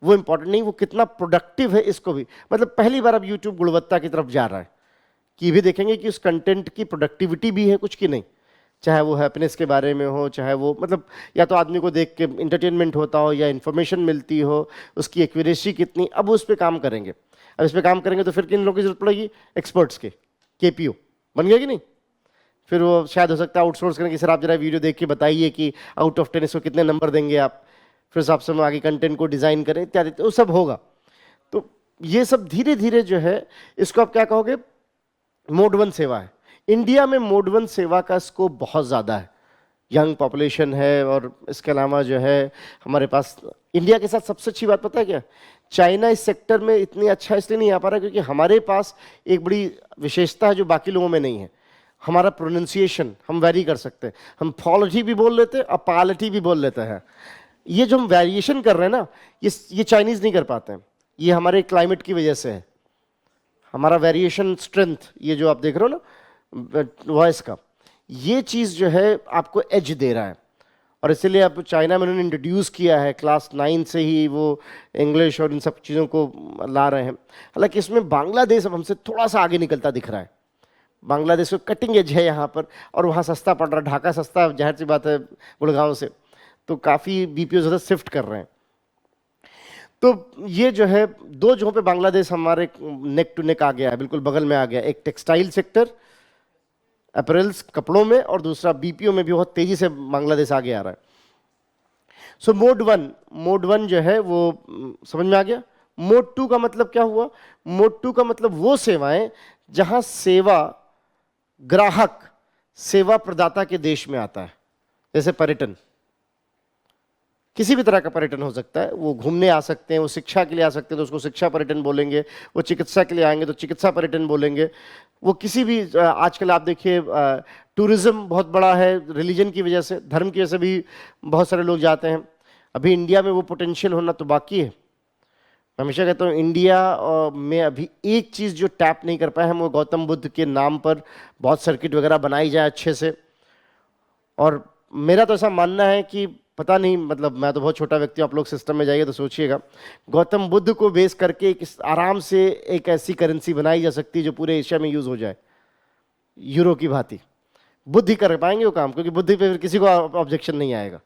Speaker 1: वो इंपॉर्टेंट नहीं, वो कितना प्रोडक्टिव है इसको भी, मतलब पहली बार अब यूट्यूब गुणवत्ता की तरफ जा रहा है कि भी देखेंगे कि उस कंटेंट की प्रोडक्टिविटी भी है कुछ की नहीं, चाहे वो हैप्पीनेस के बारे में हो, चाहे वो मतलब या तो आदमी को देख के इंटरटेनमेंट होता हो या इन्फॉर्मेशन मिलती हो, उसकी एक्यूरेसी कितनी, अब उस पर काम करेंगे। अब इस पर काम करेंगे तो फिर किन लोगों की जरूरत पड़ेगी, एक्सपर्ट्स के, केपीओ बन गया कि नहीं। फिर वो शायद हो सकता है आउटसोर्स करें कि सर आप जरा वीडियो देख के बताइए कि आउट ऑफ 10 इसको कितने नंबर देंगे आप, फिर हिसाब से हम आगे कंटेंट को डिज़ाइन करें इत्यादि, तो सब होगा। तो ये सब धीरे धीरे जो है, इसको आप क्या कहोगे, मोड 1 सेवा है। इंडिया में मोड 1 सेवा का स्कोप बहुत ज़्यादा है, यंग पॉपुलेशन है, और इसके अलावा जो है हमारे पास इंडिया के साथ सबसे अच्छी बात पता है क्या, चाइना इस सेक्टर में इतनी अच्छा इसलिए नहीं आ पा रहा क्योंकि हमारे पास एक बड़ी विशेषता है जो बाकी लोगों में नहीं है, हमारा प्रोनाउंसिएशन हम वेरी कर सकते हैं। हम फॉलिटी भी बोल लेते हैं और पालिटी भी बोल लेते हैं। ये जो हम वेरिएशन कर रहे हैं ना, ये चाइनीज़ नहीं कर पाते हैं। ये हमारे क्लाइमेट की वजह से है, हमारा वेरिएशन स्ट्रेंथ, ये जो आप देख रहे हो ना वॉइस का, ये चीज़ जो है आपको एज दे रहा है। और इसीलिए अब चाइना में उन्होंने इंट्रोड्यूस किया है, क्लास 9 से ही वो इंग्लिश और इन सब चीज़ों को ला रहे हैं। हालांकि इसमें बांग्लादेश अब हमसे थोड़ा सा आगे निकलता दिख रहा है। बांग्लादेश को कटिंग एज है यहाँ पर, और वहाँ सस्ता पड़ रहा है, ढाका सस्ता, जाहिर सी बात है गुड़गांव से, तो काफ़ी बीपीओ ज़्यादा शिफ्ट कर रहे हैं। तो ये जो है दो जगहों पे बांग्लादेश हमारे नेक टू नेक आ गया है, बिल्कुल बगल में आ गया। एक टेक्सटाइल सेक्टर, अपरेल्स, कपड़ों में, और दूसरा बीपीओ में भी बहुत तेजी से बांग्लादेश आगे आ रहा है। सो मोड 1 जो है वो समझ में आ गया। मोड 2 का मतलब क्या हुआ, मोड 2 का मतलब वो सेवाएं जहां सेवा ग्राहक सेवा प्रदाता के देश में आता है। जैसे पर्यटन, किसी भी तरह का पर्यटन हो सकता है, वो घूमने आ सकते हैं, वो शिक्षा के लिए आ सकते हैं तो उसको शिक्षा पर्यटन बोलेंगे, वो चिकित्सा के लिए आएंगे तो चिकित्सा पर्यटन बोलेंगे, वो किसी भी आजकल आप देखिए टूरिज्म बहुत बड़ा है, रिलीजन की वजह से, धर्म की वजह से भी बहुत सारे लोग जाते हैं। अभी इंडिया में वो पोटेंशियल होना तो बाकी है। मैं हमेशा कहता हूँ इंडिया में अभी एक चीज़ जो टैप नहीं कर पाए हम, वो गौतम बुद्ध के नाम पर बहुत सर्किट वगैरह बनाई जाए अच्छे से। और मेरा तो ऐसा मानना है कि पता नहीं, मतलब मैं तो बहुत छोटा व्यक्ति हूँ, आप लोग सिस्टम में जाइए तो सोचिएगा, गौतम बुद्ध को बेस करके एक आराम से एक ऐसी करेंसी बनाई जा सकती है जो पूरे एशिया में यूज़ हो जाए, यूरो की भांति। बुद्ध ही कर पाएंगे वो काम, क्योंकि बुद्धि पे फिर किसी को ऑब्जेक्शन नहीं आएगा,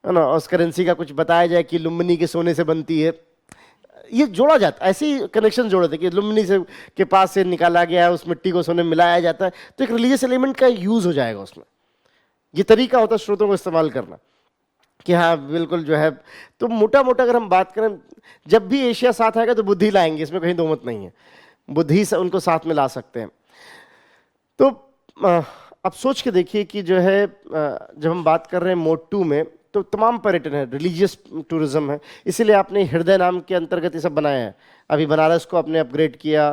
Speaker 1: है ना। उस करेंसी का कुछ बताया जाए कि लुम्बिनी के सोने से बनती है, ये जोड़ा जाता है, ऐसे ही कनेक्शन जोड़े थे कि लुम्बिनी से के पास से निकाला गया है, उस मिट्टी को सोने में मिलाया जाता है, तो एक रिलीजियस एलिमेंट का यूज हो जाएगा उसमें। ये तरीका होता है स्रोतों को इस्तेमाल करना कि हाँ बिल्कुल जो है। तो मोटा मोटा अगर हम बात करें, जब भी एशिया साथ आएगा तो बुद्धि लाएंगे, इसमें कहीं दो मत नहीं है, बुद्धि से उनको साथ में ला सकते हैं। तो अब सोच के देखिए कि जो है जब हम बात कर रहे हैं मोड 2 में, तो तमाम पर्यटन है, रिलीजियस टूरिज्म है, इसीलिए आपने हृदय नाम के अंतर्गत ये सब बनाया है। अभी बनारस को आपने अपग्रेड किया,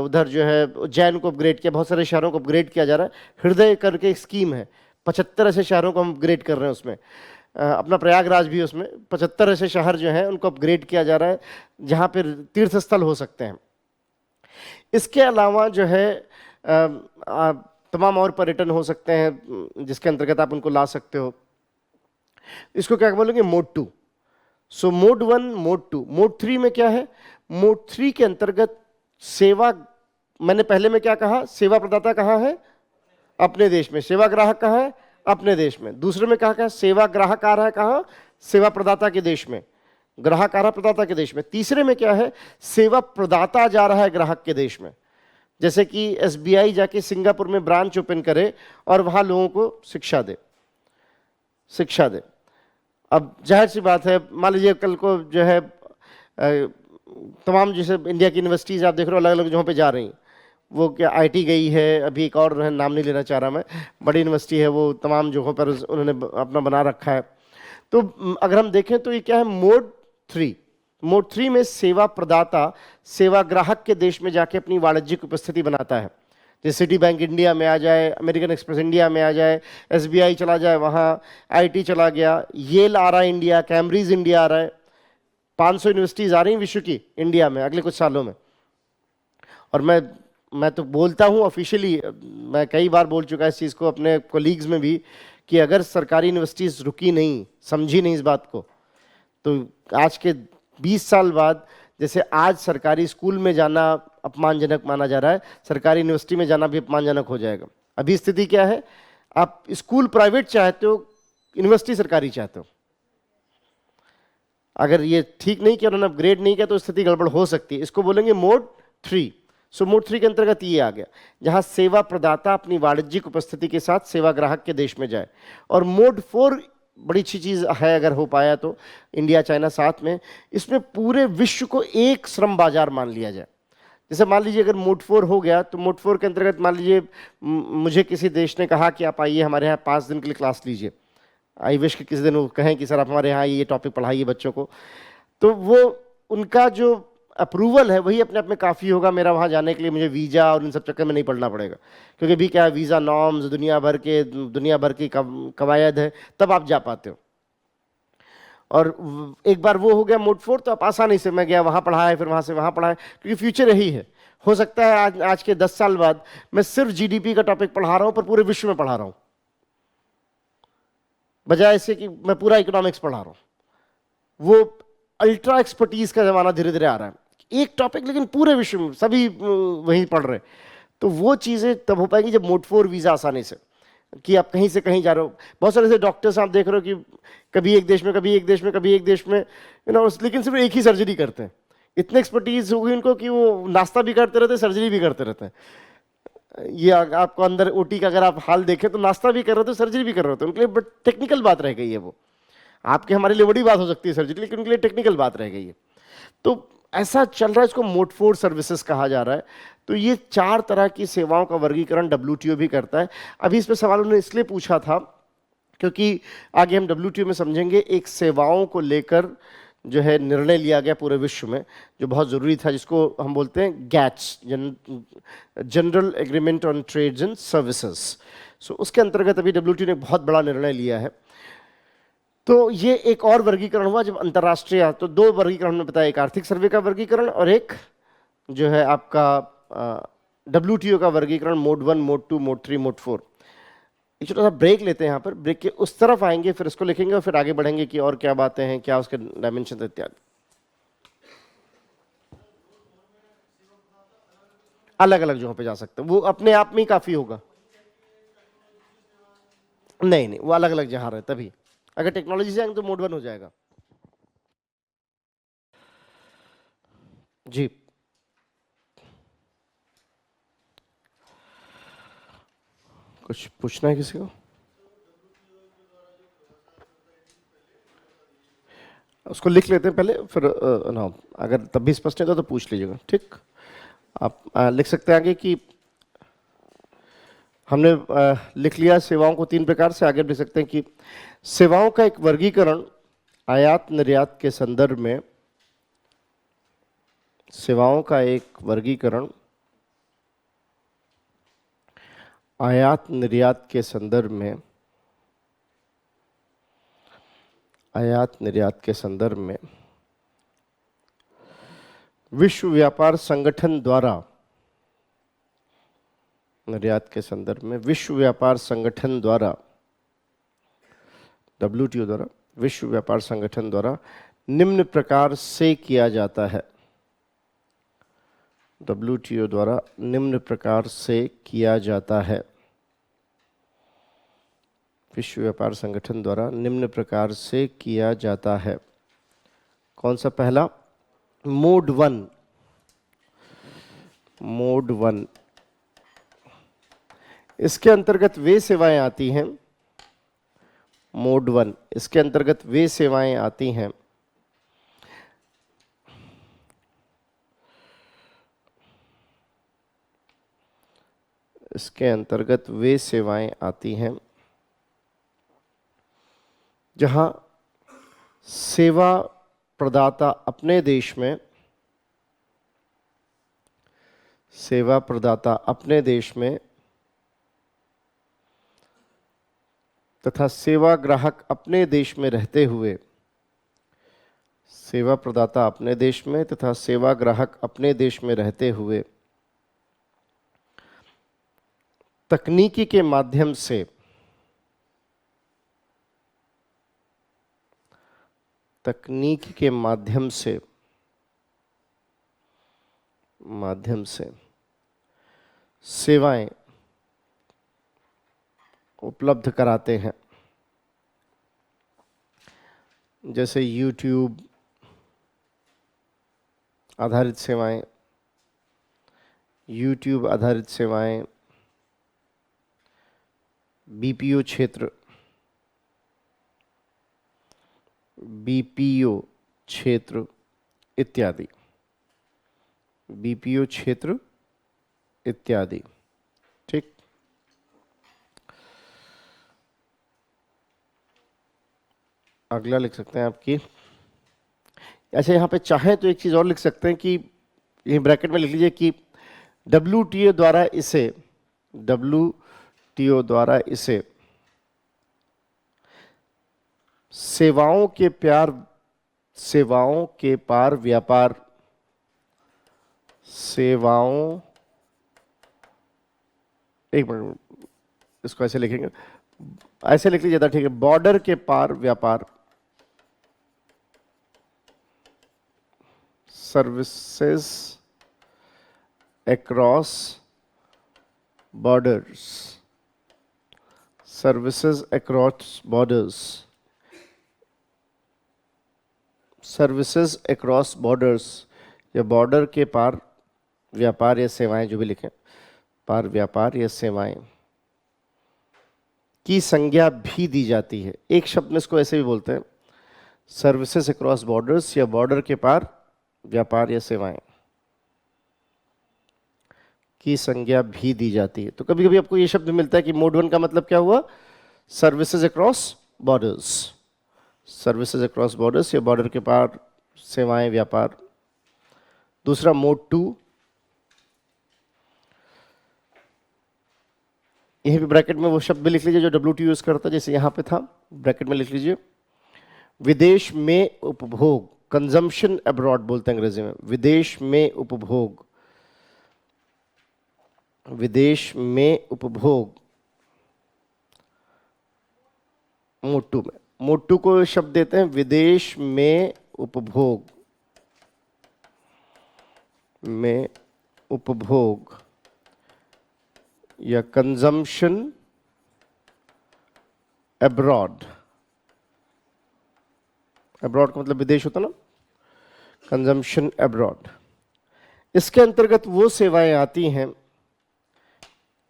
Speaker 1: उधर जो है उज्जैन को अपग्रेड किया, बहुत सारे शहरों को अपग्रेड किया जा रहा है। हृदय करके एक स्कीम है, 75 ऐसे शहरों को हम अपग्रेड कर रहे हैं उसमें, अपना प्रयागराज भी उसमें 75 ऐसे शहर जो हैं उनको अपग्रेड किया जा रहा है जहाँ पर तीर्थ स्थल हो सकते हैं। इसके अलावा जो है तमाम और पर्यटन हो सकते हैं जिसके अंतर्गत आप उनको ला सकते हो। इसको क्या बोलेंगे, मोड 2। सो मोड 1, मोड 2, मोड 3 में क्या है, मोड 3 के अंतर्गत सेवा, मैंने पहले में क्या कहा, सेवा प्रदाता कहाँ है, अपने देश में, सेवा ग्राहक कहाँ है, अपने देश में। दूसरे में कहा सेवा ग्राहक आ रहा है कहाँ, सेवा प्रदाता के देश में, ग्राहक आ रहा है प्रदाता के देश में। तीसरे में क्या है, सेवा प्रदाता जा रहा है ग्राहक के देश में। जैसे कि एसबीआई जाके सिंगापुर में ब्रांच ओपन करे और वहां लोगों को शिक्षा दे। अब जाहिर सी बात है, मान लीजिए कल को जो है तमाम जैसे इंडिया की यूनिवर्सिटीज़ आप देख रहे हो अलग अलग जगहों पे जा रही हैं, वो क्या आईटी गई है, अभी एक और नाम नहीं लेना चाह रहा मैं, बड़ी यूनिवर्सिटी है, वो तमाम जगहों पर उन्होंने अपना बना रखा है। तो अगर हम देखें तो ये क्या है, मोड 3। मोड 3 में सेवा प्रदाता सेवा ग्राहक के देश में जाके अपनी वाणिज्यिक उपस्थिति बनाता है। जैसे सिटी बैंक इंडिया में आ जाए, अमेरिकन एक्सप्रेस इंडिया में आ जाए, एसबीआई चला जाए वहाँ, आईटी चला गया, येल आ रहा है इंडिया, कैम्ब्रिज इंडिया आ रहा है, 500 यूनिवर्सिटीज़ आ रही हैं विश्व की इंडिया में अगले कुछ सालों में। और मैं तो बोलता हूँ ऑफिशियली, मैं कई बार बोल चुका इस चीज़ को अपने कोलीग्स में भी, कि अगर सरकारी यूनिवर्सिटीज़ रुकी नहीं, समझी नहीं इस बात को, तो आज के 20 साल बाद, जैसे आज सरकारी स्कूल में जाना अपमानजनक माना जा रहा है, सरकारी यूनिवर्सिटी में जाना भी अपमानजनक हो जाएगा। अभी स्थिति क्या है, आप स्कूल प्राइवेट चाहते हो, यूनिवर्सिटी सरकारी चाहते हो। अगर ये ठीक नहीं किया, उन्होंने अपग्रेड नहीं किया, तो स्थिति गड़बड़ हो सकती है। इसको बोलेंगे मोड 3। सो मोड 3 के अंतर्गत ये आ गया जहां सेवा प्रदाता अपनी वाणिज्यिक उपस्थिति के साथ सेवा ग्राहक के देश में जाए। और मोड 4 बड़ी अच्छी चीज़ है, अगर हो पाया तो, इंडिया चाइना साथ में, इसमें पूरे विश्व को एक श्रम बाजार मान लिया जाए। जैसे मान लीजिए अगर मोड 4 हो गया, तो मोड 4 के अंतर्गत मान लीजिए मुझे किसी देश ने कहा कि आप आइए हमारे यहाँ 5 दिन के लिए क्लास लीजिए, आई विश कि किसी दिन वो कहें कि सर आप हमारे यहाँ ये टॉपिक पढ़ाइए बच्चों को, तो वो उनका जो अप्रूवल है वही अपने आप में काफ़ी होगा मेरा वहाँ जाने के लिए, मुझे वीज़ा और इन सब चक्कर में नहीं पड़ना पड़ेगा। क्योंकि भी क्या है, वीज़ा नॉर्म्स दुनिया भर की कवायद है, तब आप जा पाते हो। और एक बार वो हो गया मोड 4, तो आप आसानी से, मैं गया वहाँ पढ़ाया, फिर वहाँ से वहाँ पढ़ाया, क्योंकि फ्यूचर यही है। हो सकता है आज के 10 साल बाद मैं सिर्फ जीडीपी का टॉपिक पढ़ा रहा हूँ, पर पूरे विश्व में पढ़ा रहा हूँ, बजाय इससे कि मैं पूरा इकोनॉमिक्स पढ़ा रहा हूँ। वो अल्ट्रा एक्सपर्टीज का जमाना धीरे धीरे आ रहा है, एक टॉपिक लेकिन पूरे विश्व में सभी वहीं पढ़ रहे। तो वो चीज़ें तब हो पाएंगी जब मोड 4 वीज़ा आसानी से, कि आप कहीं से कहीं जा रहे हो। बहुत सारे ऐसे डॉक्टर्स आप देख रहे हो कि कभी एक देश में, कभी एक देश में, कभी एक देश में, लेकिन सिर्फ एक ही सर्जरी करते हैं। इतने एक्सपर्टीज हो गई उनको कि वो नाश्ता भी करते रहते हैं, सर्जरी भी करते रहते हैं। ये आपको अंदर ओटी का अगर आप हाल देखें तो नाश्ता भी कर रहे थे, सर्जरी भी कर रहे थे। उनके लिए बट टेक्निकल बात रह गई है वो। आपके हमारे लिए बड़ी बात हो सकती है सर्जरी, लेकिन उनके लिए टेक्निकल बात रह गई है। तो ऐसा चल रहा है, इसको मोड 4 सर्विसेज कहा जा रहा है। तो ये 4 तरह की सेवाओं का वर्गीकरण WTO भी करता है। अभी इस पे सवाल उन्होंने इसलिए पूछा था क्योंकि आगे हम WTO में समझेंगे एक सेवाओं को लेकर जो है निर्णय लिया गया पूरे विश्व में, जो बहुत ज़रूरी था, जिसको हम बोलते हैं GATS, general agreement on trades and services. So उसके अंतर्गत अभी WTO ने बहुत बड़ा निर्णय लिया है। तो ये एक और वर्गीकरण हुआ जब अंतर्राष्ट्रीय, तो 2 वर्गीकरण हमने बताया, एक आर्थिक सर्वे का वर्गीकरण और एक जो है आपका WTO का वर्गीकरण, मोड 1, मोड 2, मोड 3, मोड 4। एक छोटा सा ब्रेक लेते हैं यहाँ पर, ब्रेक के उस तरफ आएंगे, फिर इसको लिखेंगे और फिर आगे बढ़ेंगे कि और क्या बातें हैं, क्या उसके डायमेंशन इत्यादि। अलग अलग जगहों पे जा सकते हैं, वो अपने आप में ही काफी होगा। नहीं नहीं, वो अलग अलग जहां रहे तभी, अगर टेक्नोलॉजी से आएंगे तो मोड 1 हो जाएगा। जी कुछ पूछना है किसी को? उसको लिख लेते हैं पहले, फिर ना अगर तब भी स्पष्ट नहीं था तो पूछ लीजिएगा, ठीक? आप लिख सकते हैं आगे कि हमने लिख लिया सेवाओं को 3 प्रकार से। आगे लिख सकते हैं कि सेवाओं का एक वर्गीकरण आयात निर्यात के संदर्भ में, सेवाओं का एक वर्गीकरण आयात निर्यात के संदर्भ में, आयात निर्यात के संदर्भ में विश्व व्यापार संगठन द्वारा, निर्यात के संदर्भ में विश्व व्यापार संगठन द्वारा, WTO द्वारा, विश्व व्यापार संगठन द्वारा निम्न प्रकार से किया जाता है। WTO द्वारा निम्न प्रकार से किया जाता है। विश्व व्यापार संगठन द्वारा निम्न प्रकार से किया जाता है। कौन सा पहला? मोड 1। मोड 1, इसके अंतर्गत वे सेवाएं आती हैं। मोड 1, इसके अंतर्गत वे सेवाएं आती हैं इसके अंतर्गत वे सेवाएं आती हैं जहां सेवा प्रदाता अपने देश में, सेवा प्रदाता अपने देश में तथा सेवा ग्राहक अपने देश में रहते हुए, सेवा प्रदाता अपने देश में तथा सेवा ग्राहक अपने देश में रहते हुए तकनीकी के माध्यम से, तकनीक के माध्यम से सेवाएं उपलब्ध कराते हैं। जैसे YouTube आधारित सेवाएं, YouTube आधारित सेवाएं, BPO क्षेत्र, BPO क्षेत्र इत्यादि, BPO क्षेत्र इत्यादि, ठीक? अगला लिख सकते हैं आपकी, अच्छा यहाँ पे चाहे तो एक चीज और लिख सकते हैं कि ये ब्रैकेट में लिख लीजिए कि WTO द्वारा इसे सेवाओं के पार व्यापार, सेवाओं, एक मिनट, इसको ऐसे लिखेंगे, ऐसे लिख लीजिए, ठीक है, बॉर्डर के पार व्यापार, services across borders, services across borders, services across borders, या बॉर्डर के पार व्यापार या सेवाएं, जो भी लिखें, पार व्यापार या सेवाएं की संज्ञा भी दी जाती है। एक शब्द में इसको ऐसे भी बोलते हैं, सर्विसेज अक्रॉस बॉर्डर्स या बॉर्डर के पार व्यापार या सेवाएं की संज्ञा भी दी जाती है। तो कभी कभी आपको ये शब्द मिलता है कि मोड वन का मतलब क्या हुआ, services across borders, services across borders या बॉर्डर के पार सेवाएं व्यापार। दूसरा मोड टू, यहीं पे ब्रैकेट में वो शब्द भी लिख लीजिए जो WTO यूज करता है, जैसे यहां पे था, ब्रैकेट में लिख लीजिए, विदेश में उपभोग, कंजम्पशन अब्रॉड बोलते हैं अंग्रेजी में, विदेश में उपभोग, विदेश में उपभोग मोड टू में। मोड टू को शब्द देते हैं विदेश में उपभोग, में उपभोग या कंजम्पशन अब्रॉड, अब्रॉड का मतलब विदेश होता ना, कंजम्पशन अब्रॉड। इसके अंतर्गत वो सेवाएं आती हैं,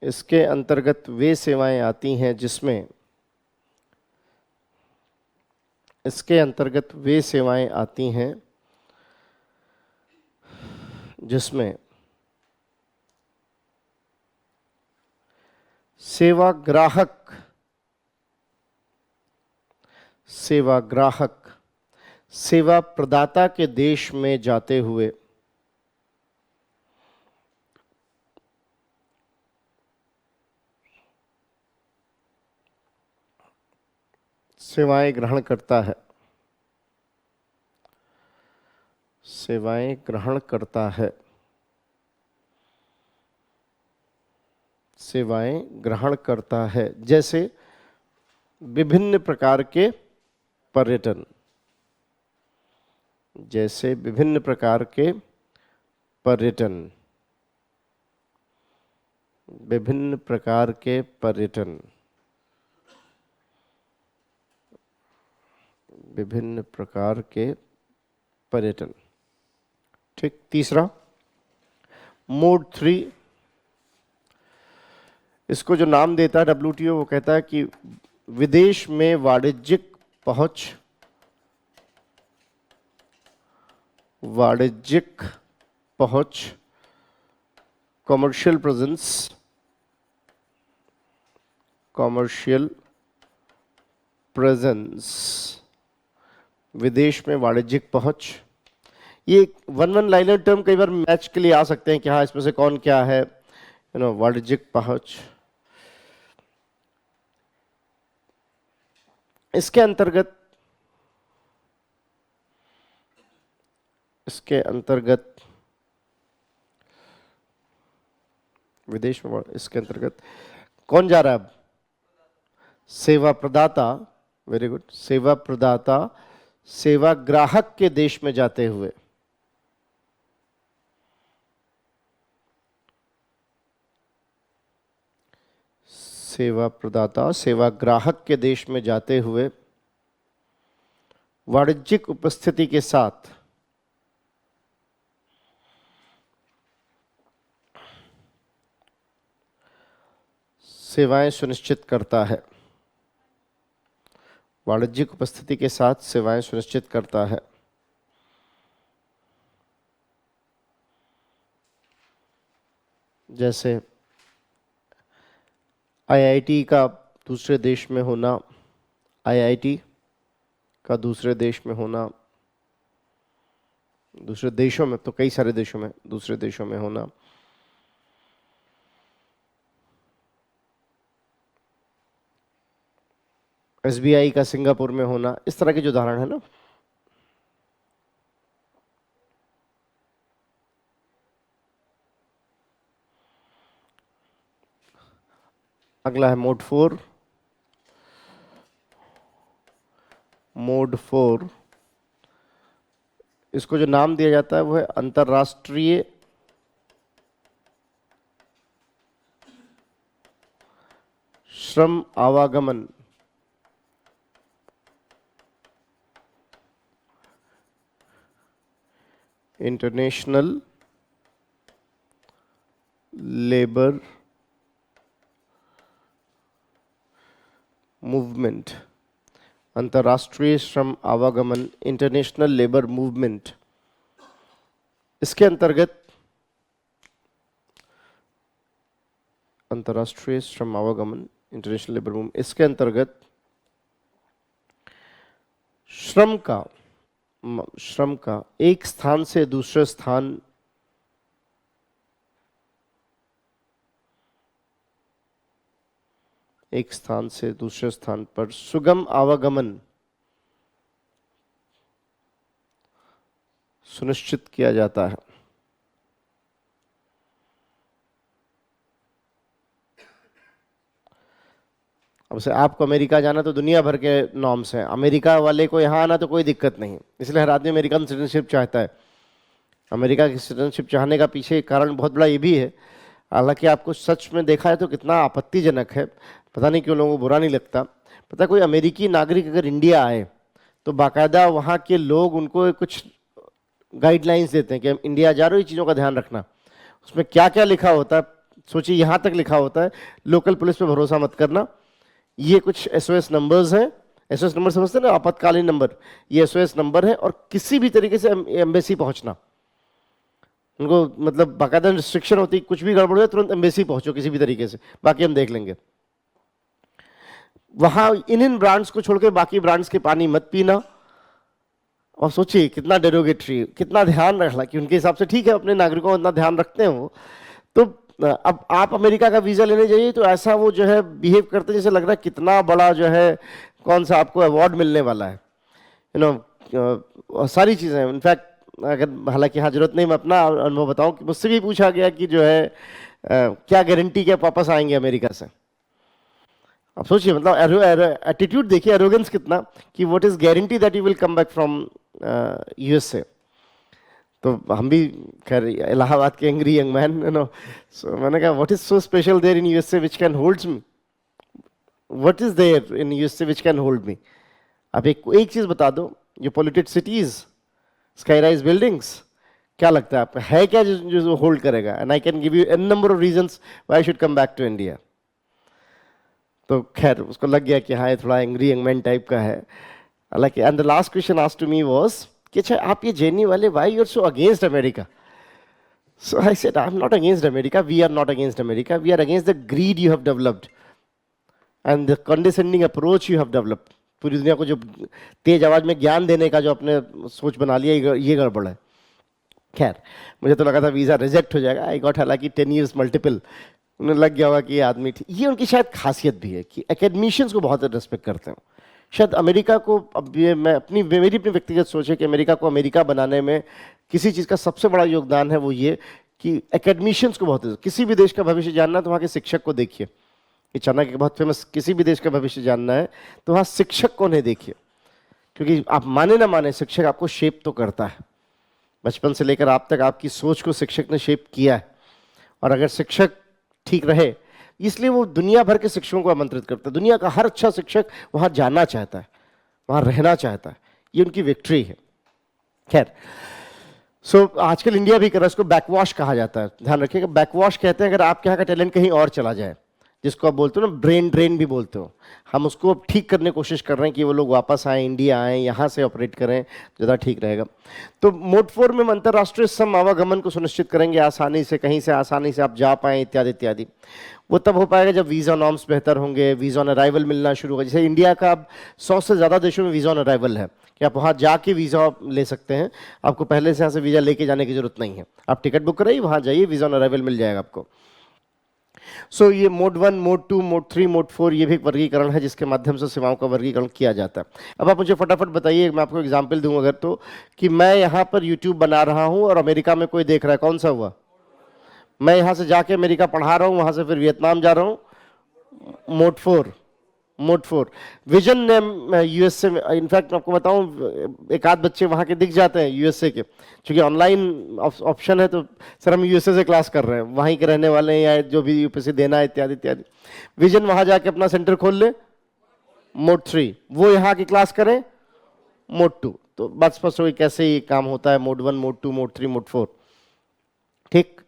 Speaker 1: इसके अंतर्गत वे सेवाएं आती हैं जिसमें, इसके अंतर्गत वे सेवाएं आती हैं जिसमें सेवा ग्राहक, सेवा ग्राहक सेवा प्रदाता के देश में जाते हुए सेवाएं ग्रहण करता है, सेवाएं ग्रहण करता है, सेवाएं ग्रहण करता है, जैसे विभिन्न प्रकार के पर्यटन, जैसे विभिन्न प्रकार के पर्यटन, विभिन्न प्रकार के पर्यटन, विभिन्न प्रकार के पर्यटन। ठीक। तीसरा मोड थ्री, इसको जो नाम देता है WTO वो कहता है कि विदेश में वाणिज्यिक पहुंच, वाणिज्यिक पहुंच, कॉमर्शियल प्रेजेंस, कॉमर्शियल प्रेजेंस, विदेश में वाणिज्यिक पहुंच। ये वन लाइनर टर्म कई बार मैच के लिए आ सकते हैं कि हाँ इसमें से कौन क्या है, वाणिज्यिक पहुंच। इसके अंतर्गत, इसके अंतर्गत विदेश में, इसके अंतर्गत कौन जा रहा है अब, सेवा प्रदाता, वेरी गुड, सेवा प्रदाता सेवा ग्राहक के देश में जाते हुए, सेवा प्रदाता सेवा ग्राहक के देश में जाते हुए वाणिज्यिक उपस्थिति के साथ सेवाएं सुनिश्चित करता है, वाणिज्यिक उपस्थिति के साथ सेवाएं सुनिश्चित करता है। जैसे IIT का दूसरे देश में होना, IIT का दूसरे देश में होना, दूसरे देशों में तो कई सारे देशों में, दूसरे देशों में होना, SBI का सिंगापुर में होना, इस तरह के जो उदाहरण है ना। अगला है मोड फोर। मोड फोर, इसको जो नाम दिया जाता है वो है अंतर्राष्ट्रीय श्रम आवागमन, इंटरनेशनल लेबर मूवमेंट, अंतर्राष्ट्रीय श्रम आवागमन, इंटरनेशनल लेबर मूवमेंट। इसके अंतर्गत अंतर्राष्ट्रीय श्रम आवागमन, इंटरनेशनल लेबर मूवमेंट, इसके अंतर्गत श्रम का एक स्थान से दूसरे स्थान पर सुगम आवागमन सुनिश्चित किया जाता है। अब से आपको अमेरिका जाना तो दुनिया भर के नॉर्म्स हैं, अमेरिका वाले को यहाँ आना तो कोई दिक्कत नहीं, इसलिए हर आदमी अमेरिकन सिटीजनशिप चाहता है। अमेरिका की सिटीजनशिप चाहने का पीछे कारण बहुत बड़ा ये भी है, हालांकि आपको सच में देखा है तो कितना आपत्तिजनक है, पता नहीं क्यों लोगों को बुरा नहीं लगता। पता कोई अमेरिकी नागरिक अगर इंडिया आए तो बाकायदा वहाँ के लोग उनको कुछ गाइडलाइंस देते हैं कि इंडिया जा रहे हो, ये चीज़ों का ध्यान रखना। उसमें क्या क्या लिखा होता है सोचिए, यहाँ तक लिखा होता है लोकल पुलिस पे भरोसा मत करना, ये कुछ एसओएस नंबर्स हैं, एसओएस नंबर समझते हैं ना, आपातकालीन नंबर, ये एसओएस नंबर है, और किसी भी तरीके से एम्बेसी पहुंचना, उनको मतलब बाकायदा रिस्ट्रिक्शन होती है, कुछ भी गड़बड़ हो तुरंत एम्बेसी पहुंचो किसी भी तरीके से, बाकी हम देख लेंगे। वहां इन ब्रांड्स को छोड़कर बाकी ब्रांड्स के पानी मत पीना। और सोचिए कितना डेरोगेटरी, कितना ध्यान रखना कि उनके हिसाब से ठीक है, अपने नागरिकों का इतना ध्यान रखते हैं वो। तो अब आप अमेरिका का वीजा लेने जाइए तो ऐसा वो जो है बिहेव करते जैसे लग रहा है कितना बड़ा जो है कौन सा आपको अवार्ड मिलने वाला है, यू नो सारी चीज़ें। इनफैक्ट अगर हालांकि हाँ जरूरत नहीं, मैं अपना अनुभव बताऊं कि मुझसे भी पूछा गया कि जो है क्या गारंटी के वापस आएंगे अमेरिका से। अब सोचिए मतलब एटीट्यूड देखिए, एरोगेंस कितना कि what is guarantee that you will come back from USA. तो हम भी खैर इलाहाबाद के angry young man, you know, so मैंने कहा what is so special there in USA which can holds me, what is there in USA which can hold me. अब एक चीज बता दो, जो polluted cities, sky rise buildings, क्या लगता है आपको है क्या जो होल्ड करेगा? And I can give you an number of reasons why I should come back to India. तो खैर उसको लग गया कि हाँ ये थोड़ा एंग्री यंग मैन टाइप का है। हालांकि and the last question asked to me was कि अच्छा आप ये जेएनयू वाले, why you are so against America? So I said I am not against America, we are not against America, we are against the greed you have developed and the condescending approach you have developed. पूरी दुनिया को जो तेज आवाज में ज्ञान देने का जो आपने सोच बना लिया, ये गड़बड़ है। खैर मुझे तो लगा था वीजा रिजेक्ट हो जाएगा, आई गॉट हालांकि 10 years मल्टीपल, उन्हें लग गया होगा कि ये आदमी ठीक। ये उनकी शायद खासियत भी है कि एकेडमिशियंस को बहुत रिस्पेक्ट करते हैं। शायद अमेरिका को, अब ये मेरी अपनी व्यक्तिगत सोच है कि अमेरिका को अमेरिका बनाने में किसी चीज़ का सबसे बड़ा योगदान है वो ये कि एकेडमिशियंस को बहुत, किसी भी देश का भविष्य जानना है तो वहाँ के शिक्षक को देखिए। ये चाणक्य बहुत फेमस, किसी भी देश का भविष्य जानना है तो वहाँ शिक्षक को नहीं देखिए, क्योंकि आप माने ना माने शिक्षक आपको शेप तो करता है, बचपन से लेकर आप तक आपकी सोच को शिक्षक ने शेप किया है। और अगर शिक्षक ठीक रहे, इसलिए वो दुनिया भर के शिक्षकों को आमंत्रित करता है। दुनिया का हर अच्छा शिक्षक वहां जाना चाहता है, वहां रहना चाहता है, ये उनकी विक्ट्री है। खैर सो आजकल इंडिया भी कर रहा है, इसको बैकवॉश कहा जाता है। ध्यान रखिएगा, बैकवॉश कहते हैं अगर आपके यहाँ का टैलेंट कहीं और चला जाए, जिसको आप बोलते हो ना ब्रेन ड्रेन भी बोलते हो, हम उसको अब ठीक करने की कोशिश कर रहे हैं कि वो लोग वापस आए, इंडिया आए, यहाँ से ऑपरेट करें, ज़्यादा ठीक रहेगा। तो मोड 4 में हम अंतर्राष्ट्रीय श्रम आवागमन को सुनिश्चित करेंगे, आसानी से कहीं से आसानी से आप जा पाएँ इत्यादि इत्यादि। वो तब हो पाएगा जब वीज़ा नॉर्म्स बेहतर होंगे, वीज़ा ऑन अराइवल मिलना शुरू होगा। जैसे इंडिया का अब 100 से ज़्यादा देशों में वीज़ा ऑन अराइवल है कि आप वहाँ जाके वीज़ा ले सकते हैं, आपको पहले से यहाँ से वीज़ा लेके जाने की जरूरत नहीं है। आप टिकट बुक कराइए, वहाँ जाइए, वीज़ा ऑन अराइवल मिल जाएगा आपको। सो ये मोड 1, मोड 2, मोड 3, मोड 4 ये भी एक वर्गीकरण है जिसके माध्यम से सेवाओं का वर्गीकरण किया जाता है। अब आप मुझे फटाफट बताइए, मैं आपको एग्जांपल दूं अगर तो, कि मैं यहाँ पर यूट्यूब बना रहा हूँ और अमेरिका में कोई देख रहा है, कौन सा हुआ? मैं यहाँ से जाके अमेरिका पढ़ा रहा हूँ, वहाँ से फिर वियतनाम जा रहा हूँ, मोड 4। मोड 4 विजन ने यूएसए में, इनफैक्ट आपको बताऊं एक आध बच्चे वहाँ के दिख जाते हैं यूएसए के, क्योंकि ऑनलाइन ऑप्शन है तो सर हम यूएसए से क्लास कर रहे हैं, वहीं के रहने वाले हैं या जो भी यूपीएससी देना है इत्यादि इत्यादि। विजन वहाँ जाके अपना सेंटर खोल ले, मोड 3। वो यहाँ की क्लास करें, मोड 2। तो बात स्पष्ट हुई कैसे ये काम होता है, मोड 1, मोड 2, मोड 3, मोड 4। ठीक,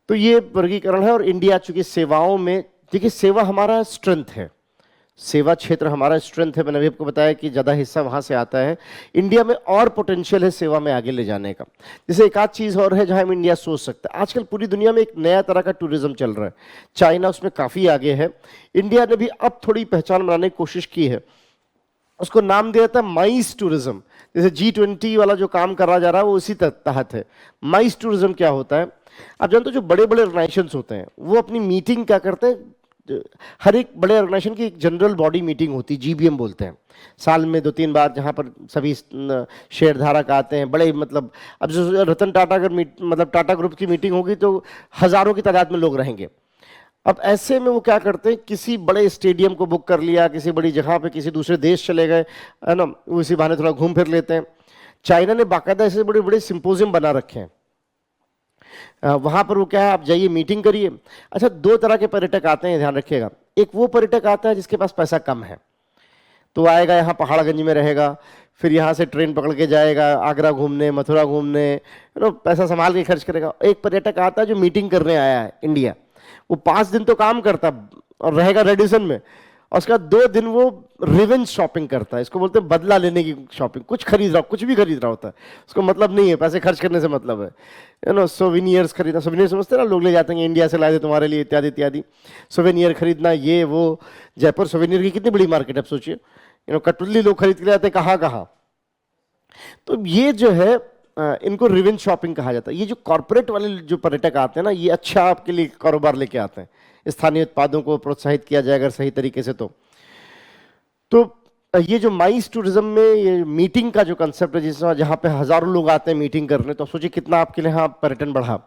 Speaker 1: तो ये वर्गीकरण है। और इंडिया चूंकि सेवाओं में, देखिए सेवा हमारा स्ट्रेंथ है, सेवा क्षेत्र हमारा स्ट्रेंथ है, मैंने अभी आपको बताया कि ज़्यादा हिस्सा वहाँ से आता है। इंडिया में और पोटेंशियल है सेवा में आगे ले जाने का। जैसे एक आध चीज़ और है जहाँ हम इंडिया सोच सकते हैं, आजकल पूरी दुनिया में एक नया तरह का टूरिज्म चल रहा है, चाइना उसमें काफ़ी आगे है, इंडिया ने भी अब थोड़ी पहचान बनाने की कोशिश की है। उसको नाम दिया था माइस टूरिज्म। जैसे G20 वाला जो काम करा जा रहा है वो उसी तहत है। माइस टूरिज्म क्या होता है, आप जानते हो जो बड़े बड़े ऑर्गेनाइजेशंस होते हैं वो अपनी मीटिंग क्या करते हैं, हर एक बड़े ऑर्गेनाइजेशन की एक जनरल बॉडी मीटिंग होती है, GBM बोलते हैं, साल में 2-3 बार, जहाँ पर सभी शेयर धारक आते हैं, बड़े मतलब अब जो रतन टाटा अगर मतलब टाटा ग्रुप की मीटिंग होगी तो हजारों की तादाद में लोग रहेंगे। अब ऐसे में वो क्या करते हैं, किसी बड़े स्टेडियम को बुक कर लिया, किसी बड़ी जगह पे किसी दूसरे देश चले गए, है ना, उसी बहाने थोड़ा घूम फिर लेते हैं। चाइना ने बाकायदा ऐसे बड़े बड़े सिंपोजियम बना रखे हैं, वहां पर वो क्या है, आप जाइए मीटिंग करिए। अच्छा, 2 तरह के पर्यटक आते हैं, ध्यान रखिएगा। एक वो पर्यटक आता है जिसके पास पैसा कम है, तो आएगा यहाँ पहाड़गंज में रहेगा, फिर यहाँ से ट्रेन पकड़ के जाएगा आगरा घूमने, मथुरा घूमने, पैसा संभाल के खर्च करेगा। एक पर्यटक आता है जो मीटिंग करने आया है इंडिया, वो 5 दिन तो काम करता और रहेगा रेडिसन में, और उसका 2 दिन वो रिवेंज शॉपिंग करता है, इसको बोलते हैं बदला लेने की शॉपिंग। कुछ खरीद रहा, कुछ भी खरीद रहा होता है, उसको मतलब नहीं है, पैसे खर्च करने से मतलब है सोविनियर्स खरीदना, सोविनियर समझते हैं ना, लोग ले जाते हैं इंडिया से लाए थे तुम्हारे लिए इत्यादि इत्यादि, सोविनियर खरीदना, ये वो। जयपुर सोविनियर की कितनी बड़ी मार्केट है, आप सोचिए, कटुल्ली लोग खरीद के ले जाते हैं कहाँ कहाँ। तो ये जो है इनको रिवेंज शॉपिंग कहा जाता है। ये जो कॉर्पोरेट वाले जो पर्यटक आते हैं ना, ये अच्छा आपके लिए कारोबार लेके आते हैं, स्थानीय उत्पादों को प्रोत्साहित किया जाए अगर सही तरीके से तो ये जो माइस टूरिज्म में ये मीटिंग का जो कंसेप्ट है, जिसमें जहाँ पे हजारों लोग आते हैं मीटिंग करने, तो सोचिए कितना आपके लिए हाँ पर्यटन बढ़ा।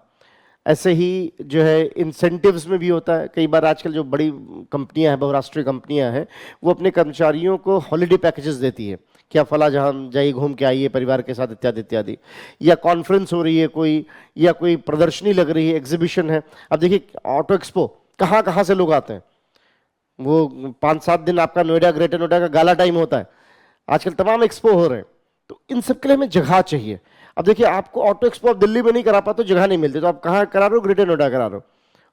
Speaker 1: ऐसे ही जो है इंसेंटिव्स में भी होता है, कई बार आजकल जो बड़ी कंपनियां हैं, बहुराष्ट्रीय कंपनियां हैं, वो अपने कर्मचारियों को हॉलिडे पैकेजेस देती है कि आप फला जहाँ जाइए, घूम के आइए परिवार के साथ इत्यादि इत्यादि। या कॉन्फ्रेंस हो रही है कोई, या कोई प्रदर्शनी लग रही है, एग्जीबिशन है। अब देखिए ऑटो एक्सपो, कहाँ कहाँ से लोग आते हैं, वो 5-7 दिन आपका नोएडा, ग्रेटर नोएडा का गाला टाइम होता है, आजकल तमाम एक्सपो हो रहे हैं। तो इन सब के लिए हमें जगह चाहिए। अब देखिए आपको ऑटो एक्सपो आप दिल्ली में नहीं करा पाते, तो जगह नहीं मिलती, तो आप कहाँ करा रहे हो, ग्रेटर नोएडा करा रहे हो,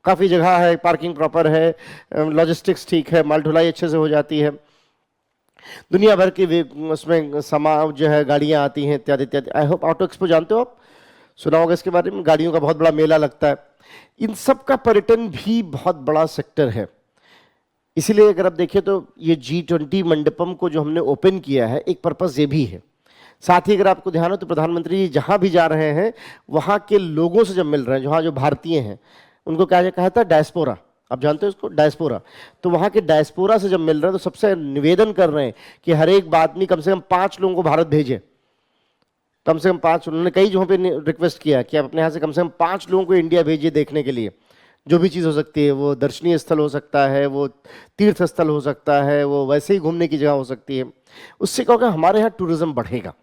Speaker 1: काफ़ी जगह है, पार्किंग प्रॉपर है, लॉजिस्टिक्स ठीक है, माल ढुलाई अच्छे से हो जाती है, दुनिया भर की उसमें जो है गाड़ियाँ आती हैं इत्यादि इत्यादि। आई होप ऑटो एक्सपो जानते हो आप, सुना होगा इसके बारे में, गाड़ियों का बहुत बड़ा मेला लगता है। इन सब का पर्यटन भी बहुत बड़ा सेक्टर है। इसीलिए अगर आप देखें तो ये G20 मंडपम को जो हमने ओपन किया है, एक पर्पस ये भी है। साथ ही अगर आपको ध्यान हो तो प्रधानमंत्री जी जहां भी जा रहे हैं, वहां के लोगों से जब मिल रहे हैं, जहां जो भारतीय हैं, उनको क्या कहा था, डायस्पोरा, आप जानते हो इसको, डायस्पोरा। तो वहां के डायस्पोरा से जब मिल रहे हैं तो सबसे निवेदन कर रहे हैं कि हर एक आदमी कम से कम 5 लोगों को भारत भेजे, कम से कम 5। उन्होंने कई जगहों पे रिक्वेस्ट किया कि आप अपने यहाँ से कम 5 लोगों को इंडिया भेजिए देखने के लिए। जो भी चीज़ हो सकती है, वो दर्शनीय स्थल हो सकता है, वो तीर्थ स्थल हो सकता है, वो वैसे ही घूमने की जगह हो सकती है। उससे क्या होगा, हमारे यहाँ टूरिज्म बढ़ेगा,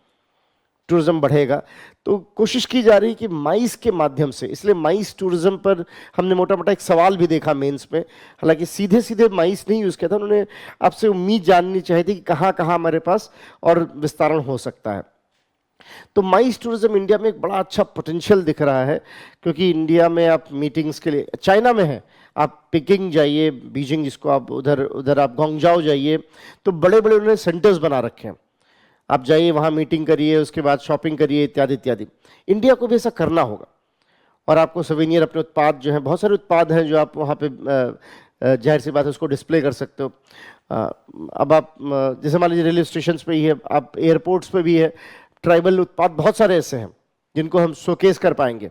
Speaker 1: टूरिज्म बढ़ेगा। तो कोशिश की जा रही है कि माइस के माध्यम से, इसलिए माइस टूरिज्म पर हमने मोटा मोटा एक सवाल भी देखा मेंस में, हालांकि सीधे सीधे माइस नहीं यूज़ किया था, उन्होंने आपसे उम्मीद जाननी चाहिए थी कि कहाँ कहाँ हमारे पास और विस्तारण हो सकता है। तो माइस टूरिज्म इंडिया में एक बड़ा अच्छा पोटेंशियल दिख रहा है, क्योंकि इंडिया में आप मीटिंग्स के लिए, चाइना में है, आप पेकिंग जाइए, बीजिंग जिसको आप उधर आप गोंगजाओ जाइए, तो बड़े बड़े उन्होंने सेंटर्स बना रखे हैं, आप जाइए वहाँ मीटिंग करिए, उसके बाद शॉपिंग करिए इत्यादि इत्यादि। इंडिया को भी ऐसा करना होगा, और आपको सोवेनियर अपने उत्पाद जो हैं, बहुत सारे उत्पाद हैं जो आप वहाँ पे जाहिर सी बात है उसको डिस्प्ले कर सकते हो। अब आप जैसे मान लीजिए रेलवे स्टेशन पे ही है, आप एयरपोर्ट्स पे भी है, ट्राइबल उत्पाद बहुत सारे ऐसे हैं जिनको हम शोकेस कर पाएंगे,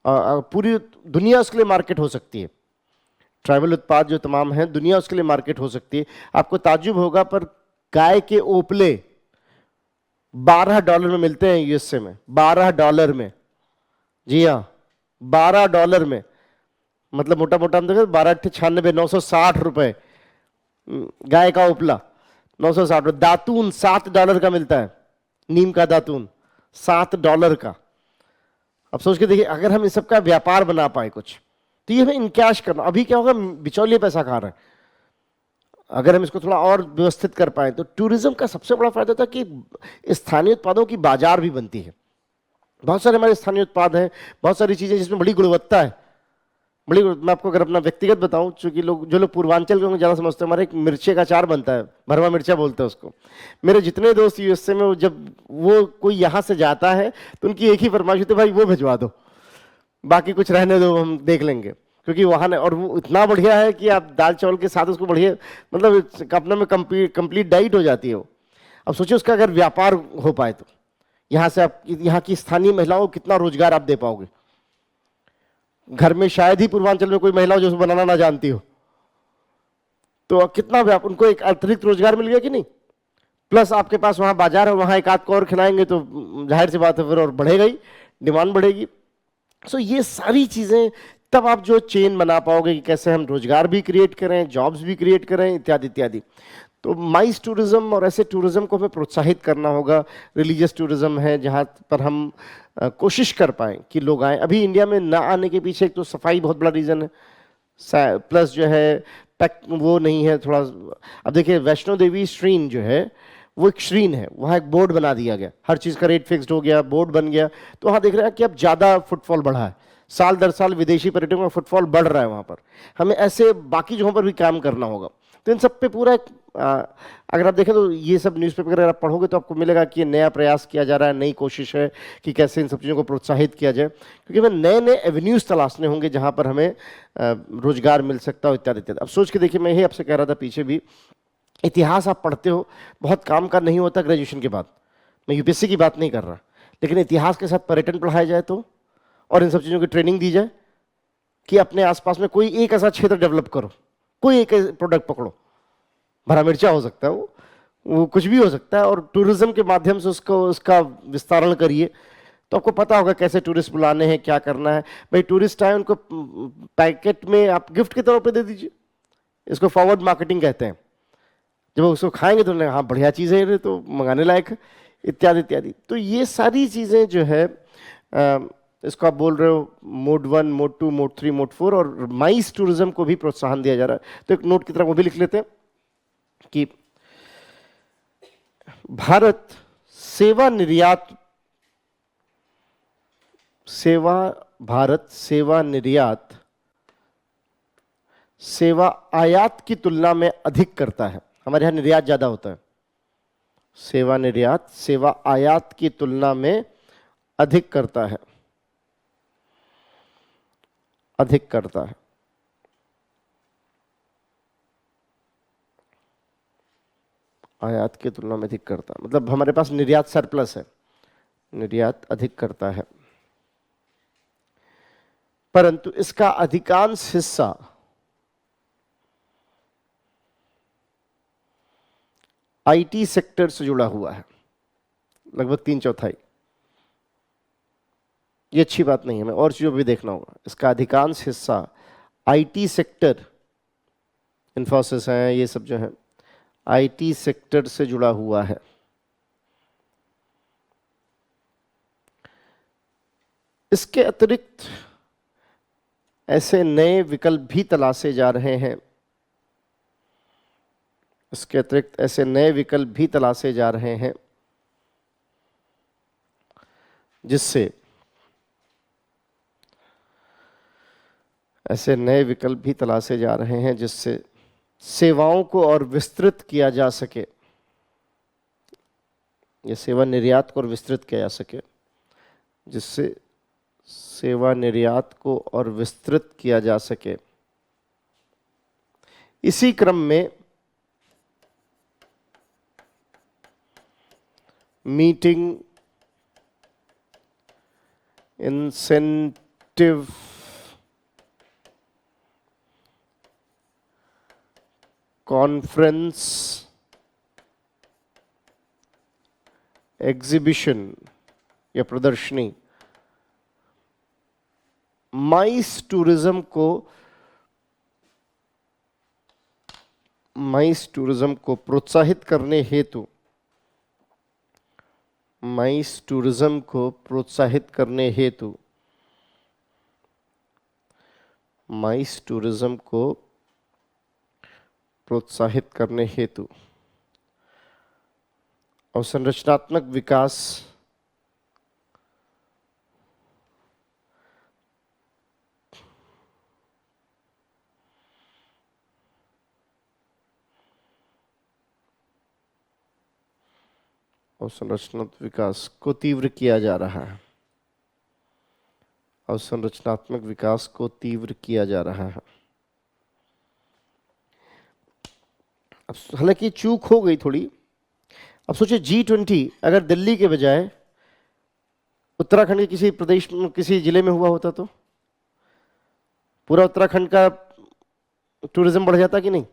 Speaker 1: पूरी दुनिया उसके लिए मार्केट हो सकती है। ट्राइबल उत्पाद जो तमाम हैं, दुनिया उसके लिए मार्केट हो सकती है। आपको ताज्जुब होगा, पर गाय के ओपले $12 में मिलते हैं यूएसए में, $12 में, जी हाँ $12 में, मतलब मोटा मोटा हम देखें 12×8 = 960 रुपए गाय का उपला, 960 रुपये। दातून $7 का मिलता है, नीम का दातून $7 का। अब सोच के देखिए, अगर हम इस सब का व्यापार बना पाए कुछ, तो ये हमें इनकैश करना। अभी क्या होगा, बिचौलिए पैसा खा रहे हैं, अगर हम इसको थोड़ा और व्यवस्थित कर पाए तो टूरिज्म का सबसे बड़ा फायदा था कि स्थानीय उत्पादों की बाजार भी बनती है। बहुत सारे हमारे स्थानीय उत्पाद हैं, बहुत सारी चीजें जिसमें बड़ी गुणवत्ता है, मैं आपको अगर अपना व्यक्तिगत बताऊं, चूंकि जो लोग पूर्वांचल के होंगे ज़्यादा समझते हैं, हमारे एक मिर्चे का अचार बनता है, भरवा मिर्चा बोलते हैं उसको। मेरे जितने दोस्त यूएसए में, जब वो कोई यहाँ से जाता है तो उनकी एक ही फरमाइश होती है, भाई वो भिजवा दो, बाकी कुछ रहने दो, हम देख लेंगे। क्योंकि वहाँ ने, और वो इतना बढ़िया है कि आप दाल चावल के साथ उसको बढ़िया, मतलब अपने में कंप्लीट डाइट हो जाती है वो। अब सोचिए उसका अगर व्यापार हो पाए तो यहाँ से आप, यहाँ की स्थानीय महिलाओं को कितना रोजगार आप दे पाओगे। घर में शायद ही पूर्वांचल में कोई महिला हो जो उसको बनाना ना जानती हो, तो कितना उनको एक अतिरिक्त रोजगार मिल गया कि नहीं। प्लस आपके पास वहां बाजार है, वहां एक आध को और खिलाएंगे तो जाहिर सी बात है फिर और बढ़ेगा ही, डिमांड बढ़ेगी। सो ये सारी चीजें, तब आप जो चेन बना पाओगे कि कैसे हम रोजगार भी क्रिएट करें, जॉब्स भी क्रिएट करें, इत्यादि इत्यादि। तो माइस टूरिज्म और ऐसे टूरिज्म को हमें प्रोत्साहित करना होगा। रिलीजियस टूरिज्म है जहाँ पर हम कोशिश कर पाएं कि लोग आए। अभी इंडिया में ना आने के पीछे एक तो सफाई बहुत बड़ा रीज़न है, प्लस जो है वो नहीं है थोड़ा। अब देखिए वैष्णो देवी श्रीन जो है वो एक श्रीन है, वहाँ एक बोर्ड बना दिया गया, हर चीज़ का रेट फिक्स्ड हो गया, बोर्ड बन गया। तो वहाँ देख रहे हैं कि अब ज़्यादा फुटफॉल बढ़ा है, साल दर साल विदेशी पर्यटकों का फुटफॉल बढ़ रहा है वहाँ पर। हमें ऐसे बाकी जगहों पर भी काम करना होगा। तो इन सब पे पूरा अगर आप देखें तो ये सब न्यूज़पेपर अगर आप पढ़ोगे तो आपको मिलेगा कि नया प्रयास किया जा रहा है, नई कोशिश है कि कैसे इन सब चीज़ों को प्रोत्साहित किया जाए, क्योंकि हमें नए नए एवेन्यूज़ तलाशने होंगे जहाँ पर हमें रोजगार मिल सकता हो, इत्यादि इत्यादि। अब सोच के देखिए, मैं यही आपसे कह रहा था पीछे भी, इतिहास आप पढ़ते हो, बहुत काम का नहीं होता ग्रेजुएशन के बाद। मैं यूपीएससी की बात नहीं कर रहा, लेकिन इतिहास के साथ पर्यटन पढ़ाया जाए तो, और इन सब चीज़ों की ट्रेनिंग दी जाए कि अपने आसपास में कोई एक ऐसा क्षेत्र डेवलप करो, कोई एक प्रोडक्ट पकड़ो, भरा मिर्चा हो सकता है वो कुछ भी हो सकता है, और टूरिज्म के माध्यम से उसका विस्तारण करिए। तो आपको पता होगा कैसे टूरिस्ट बुलाने हैं, क्या करना है। भाई टूरिस्ट आए, उनको पैकेट में आप गिफ्ट के तौर पे दे दीजिए, इसको फॉरवर्ड मार्केटिंग कहते हैं। जब वो उसको खाएंगे तो हाँ बढ़िया चीज़ है, ये तो मंगाने लायक है, इत्यादि इत्यादि। तो ये सारी चीज़ें जो है, इसको आप बोल रहे हो मोड 1, मोड 2, मोड 3, मोड 4, और माइस टूरिज्म को भी प्रोत्साहन दिया जा रहा है। तो एक नोट की तरह वो भी लिख लेते हैं कि भारत सेवा निर्यात सेवा आयात की तुलना में अधिक करता है। हमारे यहाँ निर्यात ज्यादा होता है, सेवा निर्यात सेवा आयात की तुलना में अधिक करता है, अधिक करता है। आयात की तुलना में अधिक करता है, मतलब हमारे पास निर्यात सरप्लस है, निर्यात अधिक करता है, परंतु इसका अधिकांश हिस्सा आईटी सेक्टर से जुड़ा हुआ है, लगभग 3/4। ये अच्छी बात नहीं है, हमें और चीजों भी देखना होगा। इसका अधिकांश हिस्सा आईटी सेक्टर, इंफोसिस है, ये सब जो है आईटी सेक्टर से जुड़ा हुआ है। इसके अतिरिक्त ऐसे नए विकल्प भी तलाशे जा रहे हैं, इसके अतिरिक्त ऐसे नए विकल्प भी तलाशे जा रहे हैं जिससे ऐसे नए विकल्प भी तलाशे जा रहे हैं जिससे सेवाओं को और विस्तृत किया जा सके, ये सेवा निर्यात को और विस्तृत किया जा सके, जिससे सेवा निर्यात को और विस्तृत किया जा सके। इसी क्रम में मीटिंग इंसेंटिव कॉन्फ्रेंस एग्जीबिशन या प्रदर्शनी माइस टूरिज्म को प्रोत्साहित करने हेतु माइस टूरिज्म को प्रोत्साहित करने हेतु माइस टूरिज्म को प्रोत्साहित करने हेतु और संरचनात्मक विकास अवसंरचनात्मक विकास को तीव्र किया जा रहा है। अवसंरचनात्मक विकास को तीव्र किया जा रहा है। अब हालांकि चूक हो गई थोड़ी। अब सोचिए G20 अगर दिल्ली के बजाय उत्तराखंड के किसी प्रदेश में, किसी जिले में हुआ होता तो पूरा उत्तराखंड का टूरिज्म बढ़ जाता कि नहीं?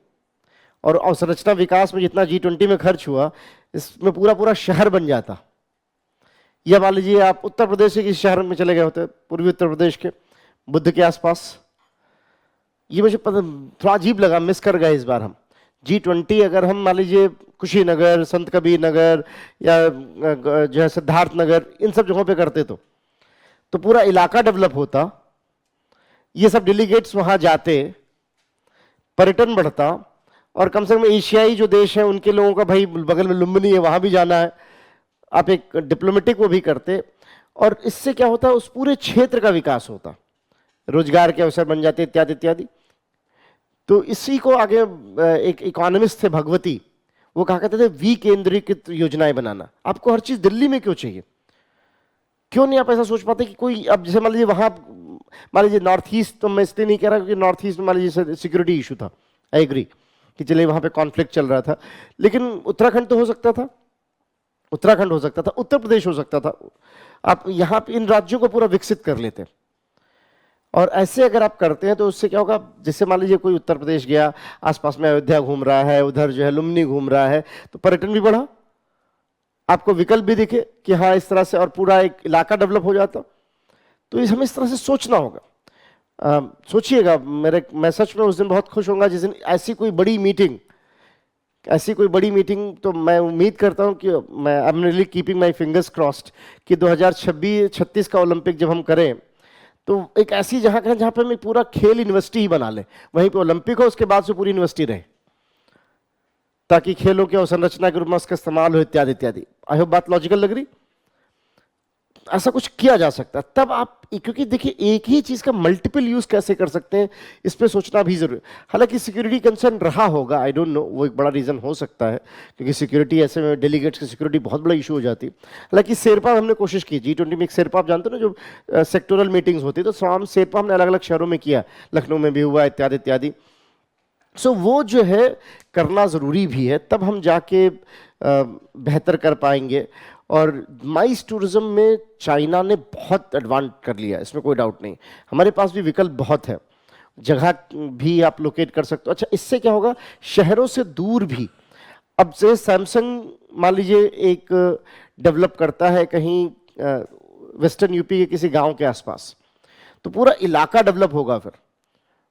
Speaker 1: और अवसंरचना विकास में जितना G20 में खर्च हुआ, इसमें पूरा पूरा शहर बन जाता। या मान लीजिए आप उत्तर प्रदेश के किसी शहर में चले गए होते, पूर्वी उत्तर प्रदेश के बुद्ध के आसपास। ये मुझे पता थोड़ा अजीब लगा, मिस कर गए इस बार हम। G20 अगर हम मान लीजिए कुशीनगर, संत कबीर नगर या जो है सिद्धार्थ नगर, इन सब जगहों पे करते तो पूरा इलाका डेवलप होता, ये सब डेलीगेट्स वहां जाते, पर्यटन बढ़ता, और कम से कम एशियाई जो देश हैं उनके लोगों का, भाई बगल में लुम्बिनी है वहां भी जाना है, आप एक डिप्लोमेटिक वो भी करते, और इससे क्या होता है उस पूरे क्षेत्र का विकास होता, रोजगार के अवसर बन जाते इत्यादि इत्यादि। तो इसी को आगे एक इकोनॉमिस्ट थे भगवती, वो कहा करते थे विकेंद्रीकृत योजनाएं बनाना। आपको हर चीज दिल्ली में क्यों चाहिए? क्यों नहीं आप ऐसा सोच पाते कि कोई, अब जैसे मान लीजिए वहां, मान लीजिए नॉर्थ ईस्ट, तो मैं इसलिए नहीं कह रहा क्योंकि नॉर्थ ईस्ट में मान लीजिए सिक्योरिटी इशू था, आई एग्री कि चलिए वहां पे कॉन्फ्लिक्ट चल रहा था, लेकिन उत्तराखंड तो हो सकता था, उत्तराखंड हो सकता था, उत्तर प्रदेश हो सकता था। आप यहाँ पे इन राज्यों को पूरा विकसित कर लेते, और ऐसे अगर आप करते हैं तो उससे क्या होगा, जैसे मान लीजिए कोई उत्तर प्रदेश गया, आसपास में अयोध्या घूम रहा है, उधर जो है लुम्बिनी घूम रहा है, तो पर्यटन भी बढ़ा, आपको विकल्प भी दिखे कि हाँ इस तरह से, और पूरा एक इलाका डेवलप हो जाता। तो इस हमें इस तरह से सोचना होगा। सोचिएगा, मैं सच में उस दिन बहुत खुश होऊंगा जिस दिन ऐसी कोई बड़ी मीटिंग, तो मैं उम्मीद करता हूं कि मैं I am really keeping my fingers crossed कि 2026 का ओलंपिक जब हम करें तो एक ऐसी जहां करें जहां पे हम पूरा खेल यूनिवर्सिटी ही बना लें, वहीं पे ओलंपिक हो, उसके बाद से पूरी यूनिवर्सिटी रहे, ताकि खेलों की अवसंरचना के रूप में उसका इस्तेमाल हो इत्यादि इत्यादि। आई होप बात लॉजिकल लग रही? ऐसा कुछ किया जा सकता है तब आप, क्योंकि देखिए एक ही चीज का मल्टीपल यूज कैसे कर सकते हैं इस पे सोचना भी जरूरी। हालांकि सिक्योरिटी कंसर्न रहा होगा, आई डोंट नो, वो एक बड़ा रीजन हो सकता है, क्योंकि सिक्योरिटी ऐसे में डेलीगेट्स की सिक्योरिटी बहुत बड़ा इशू हो जाती है। हालांकि शेरपा हमने कोशिश की, G20 में एक शेरपा आप जानते हो ना, जो सेक्टोरल मीटिंग्स होती है, तो शाम शेरपा हमने अलग अलग शहरों में किया, लखनऊ में भी हुआ इत्यादि इत्यादि। सो वो जो है करना जरूरी भी है, तब हम जाके बेहतर कर पाएंगे। और माइस टूरिज्म में चाइना ने बहुत एडवांस कर लिया, इसमें कोई डाउट नहीं। हमारे पास भी विकल्प बहुत है, जगह भी आप लोकेट कर सकते हो। अच्छा, इससे क्या होगा, शहरों से दूर भी, अब से सैमसंग मान लीजिए एक डेवलप करता है कहीं वेस्टर्न यूपी के किसी गांव के आसपास, तो पूरा इलाका डेवलप होगा, फिर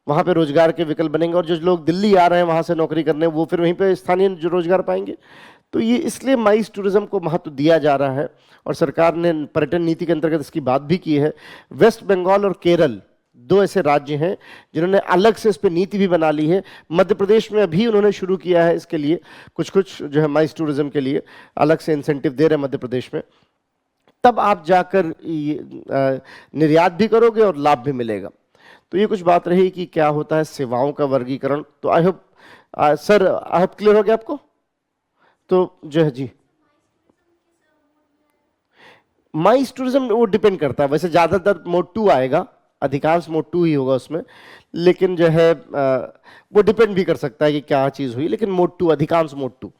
Speaker 1: वहां पे रोजगार के विकल्प बनेंगे, और जो लोग दिल्ली आ रहे हैं वहां से नौकरी करने, वो फिर वहीं पे स्थानीय जो रोजगार पाएंगे। तो ये इसलिए माइस टूरिज्म को महत्व दिया जा रहा है, और सरकार ने पर्यटन नीति के अंतर्गत इसकी बात भी की है। वेस्ट बंगाल और केरल दो ऐसे राज्य हैं जिन्होंने अलग से इस पर नीति भी बना ली है। मध्य प्रदेश में अभी उन्होंने शुरू किया है इसके लिए कुछ जो है माइस टूरिज्म के लिए अलग से इंसेंटिव दे रहे हैं मध्य प्रदेश में। तब आप जाकर निर्यात भी करोगे और लाभ भी मिलेगा। तो ये कुछ बात रही कि क्या होता है सेवाओं का वर्गीकरण। तो I hope sir, I hope clear हो गया आपको। तो जो है जी, माइस टूरिज्म वो डिपेंड करता है, वैसे ज्यादातर मोड 2 आएगा, अधिकांश मोड 2 ही होगा उसमें, लेकिन जो है वो डिपेंड भी कर सकता है कि क्या चीज हुई, लेकिन मोड 2, अधिकांश मोड 2।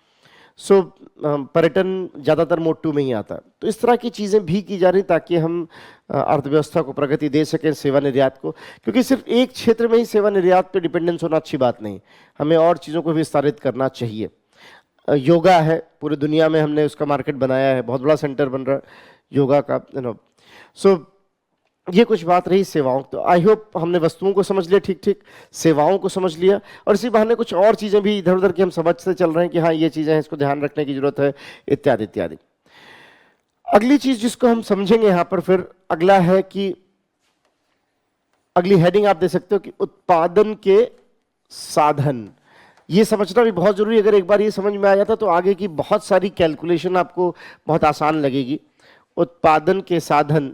Speaker 1: सो पर्यटन ज्यादातर मोड 2 में ही आता है। तो इस तरह की चीजें भी की जा रही ताकि हम अर्थव्यवस्था को प्रगति दे सकें, सेवा निर्यात को, क्योंकि सिर्फ एक क्षेत्र में ही सेवा निर्यात पे डिपेंडेंस होना अच्छी बात नहीं, हमें और चीजों को भी विस्तारित करना चाहिए। योगा है, पूरी दुनिया में हमने उसका मार्केट बनाया है, बहुत बड़ा सेंटर बन रहा है योगा का, सो ये कुछ बात रही सेवाओं। तो आई होप हमने वस्तुओं को समझ लिया, ठीक ठीक सेवाओं को समझ लिया, और इसी बहाने कुछ और चीजें भी इधर उधर की हम समझते चल रहे हैं कि हाँ ये चीजें हैं, इसको ध्यान रखने की जरूरत है इत्यादि इत्यादि। अगली चीज जिसको हम समझेंगे यहां पर, फिर अगला है कि अगली हेडिंग आप दे सकते हो कि उत्पादन के साधन। ये समझना भी बहुत जरूरी है। अगर एक बार ये समझ में आ जाता तो आगे की बहुत सारी कैलकुलेशन आपको बहुत आसान लगेगी। उत्पादन के साधन,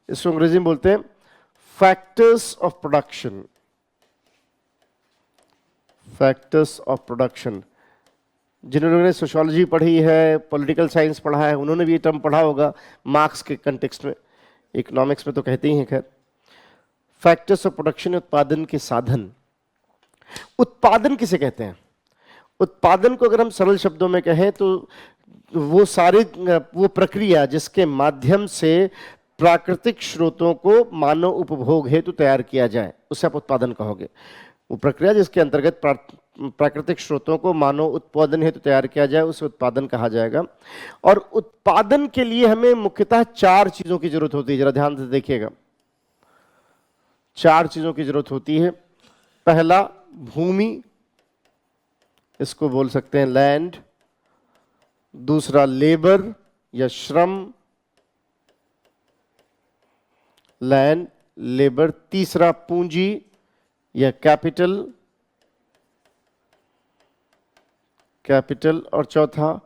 Speaker 1: इसको अंग्रेजी में बोलते हैं factors of production. Factors of production, जिन्होंने ने सोशियोलॉजी पढ़ी है, पॉलिटिकल साइंस पढ़ा है, उन्होंने भी ये टर्म पढ़ा होगा मार्क्स के कंटेक्स्ट में, इकोनॉमिक्स में तो कहते ही हैं। खैर, फैक्टर्स ऑफ प्रोडक्शन, उत्पादन के साधन। उत्पादन किसे कहते हैं? उत्पादन को अगर हम सरल शब्दों में कहें तो वो प्रक्रिया जिसके माध्यम से प्राकृतिक स्रोतों को मानव उपभोग हेतु तैयार किया जाए, उसे आप उत्पादन कहोगे। वो प्रक्रिया जिसके अंतर्गत प्राकृतिक स्रोतों को मानव उत्पादन हेतु तैयार किया जाए, उसे उत्पादन कहा जाएगा। और उत्पादन के लिए हमें मुख्यतः 4 चीजों की जरूरत होती है, जरा ध्यान से देखिएगा। 4 चीजों की जरूरत होती है। पहला, भूमि, इसको बोल सकते हैं लैंड। दूसरा, लेबर या श्रम, लैंड लेबर। तीसरा, पूंजी या कैपिटल, कैपिटल। और चौथा,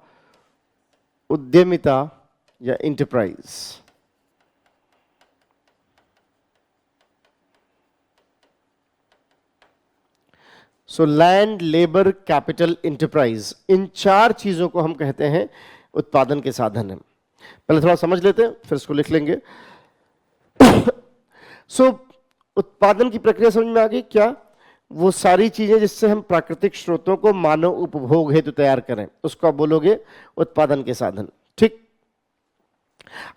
Speaker 1: उद्यमिता या enterprise. So land, labour, capital, enterprise, इन 4 चीजों को हम कहते हैं उत्पादन के साधन हैं। पहले थोड़ा समझ लेते हैं, फिर इसको लिख लेंगे। उत्पादन की प्रक्रिया समझ में आ गई क्या? वो सारी चीजें जिससे हम प्राकृतिक स्रोतों को मानव उपभोग हेतु तैयार करें, उसको आप बोलोगे उत्पादन के साधन। ठीक।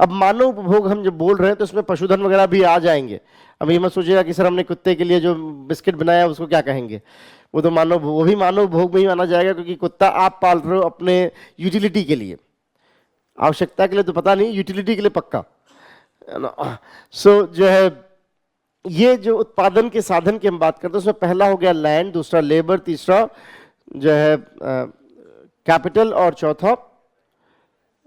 Speaker 1: अब मानव उपभोग हम जब बोल रहे हैं तो इसमें पशुधन वगैरह भी आ जाएंगे। अब ये मत सोचिएगा कि सर हमने कुत्ते के लिए जो बिस्किट बनाया उसको क्या कहेंगे, वो भी मानव भोग में ही माना जाएगा, क्योंकि कुत्ता आप पाल रहे हो अपने यूटिलिटी के लिए, आवश्यकता के लिए तो पता नहीं, यूटिलिटी के लिए पक्का। जो है ये जो उत्पादन के साधन की हम बात करते हैं, उसमें पहला हो गया लैंड, दूसरा लेबर, तीसरा जो है कैपिटल, और चौथा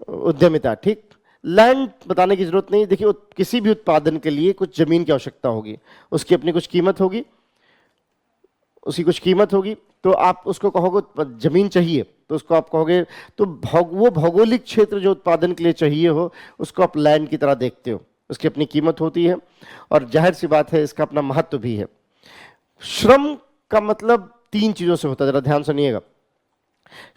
Speaker 1: उद्यमिता। ठीक। लैंड बताने की जरूरत नहीं। देखिए, किसी भी उत्पादन के लिए कुछ जमीन की आवश्यकता होगी, उसकी अपनी कुछ कीमत होगी, उसकी कुछ कीमत होगी, तो आप उसको कहोगे जमीन चाहिए, तो उसको आप कहोगे, तो वो भौगोलिक क्षेत्र जो उत्पादन के लिए चाहिए हो उसको आप लैंड की तरह देखते हो, उसकी अपनी कीमत होती है, और जाहिर सी बात है इसका अपना महत्व भी है। श्रम का मतलब 3 चीजों से होता है, जरा ध्यान सुनिएगा।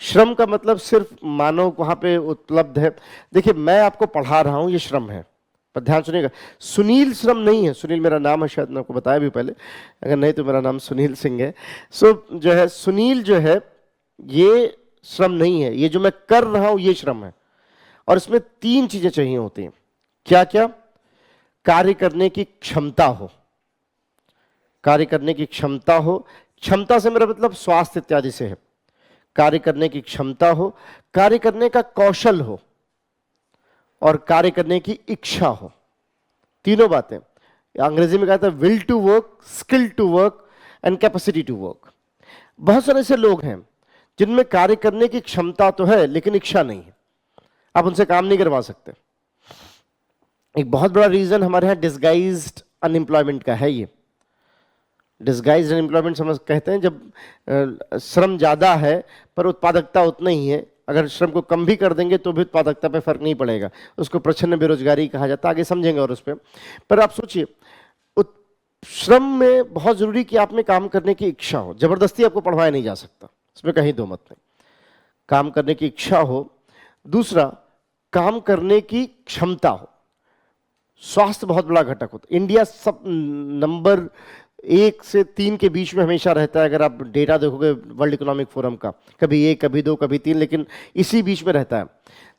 Speaker 1: श्रम का मतलब सिर्फ मानव वहां पे उपलब्ध है। देखिए, मैं आपको पढ़ा रहा हूं, ये श्रम है, पर ध्यान सुनिएगा। सुनील श्रम नहीं है। सुनील मेरा नाम है, शायद मैं आपको बताया भी पहले, अगर नहीं तो मेरा नाम सुनील सिंह है। जो है सुनील जो है ये श्रम नहीं है, ये जो मैं कर रहा हूं ये श्रम है। और इसमें 3 चीजें चाहिए होती हैं। क्या क्या? कार्य करने की क्षमता हो, कार्य करने की क्षमता हो, क्षमता से मेरा मतलब स्वास्थ्य इत्यादि से है। कार्य करने की क्षमता हो, कार्य करने का कौशल हो, और कार्य करने की इच्छा हो। तीनों बातें। अंग्रेजी में कहते हैं will to work, skill to work and capacity to work. बहुत सारे ऐसे लोग हैं जिनमें कार्य करने की क्षमता तो है लेकिन इच्छा नहीं है, आप उनसे काम नहीं करवा सकते। एक बहुत बड़ा रीजन हमारे यहाँ डिस्गाइज्ड अनएम्प्लॉयमेंट का है। ये डिस्गाइज्ड अनएम्प्लॉयमेंट समझ कहते हैं जब श्रम ज्यादा है पर उत्पादकता उतना ही है। अगर श्रम को कम भी कर देंगे तो भी उत्पादकता पे फर्क नहीं पड़ेगा, उसको प्रच्छन्न बेरोजगारी कहा जाता है। आगे समझेंगे और उस पर आप सोचिए, श्रम में बहुत जरूरी कि आप में काम करने की इच्छा हो। जबरदस्ती आपको पढ़वाया नहीं जा सकता, इसमें कहीं दो मत नहीं। काम करने की इच्छा हो। दूसरा, काम करने की क्षमता हो। स्वास्थ्य बहुत बड़ा घटक होता है। इंडिया सब नंबर 1 से 3 के बीच में हमेशा रहता है। अगर आप डेटा देखोगे वर्ल्ड इकोनॉमिक फोरम का, कभी 1, कभी 2, कभी 3, लेकिन इसी बीच में रहता है।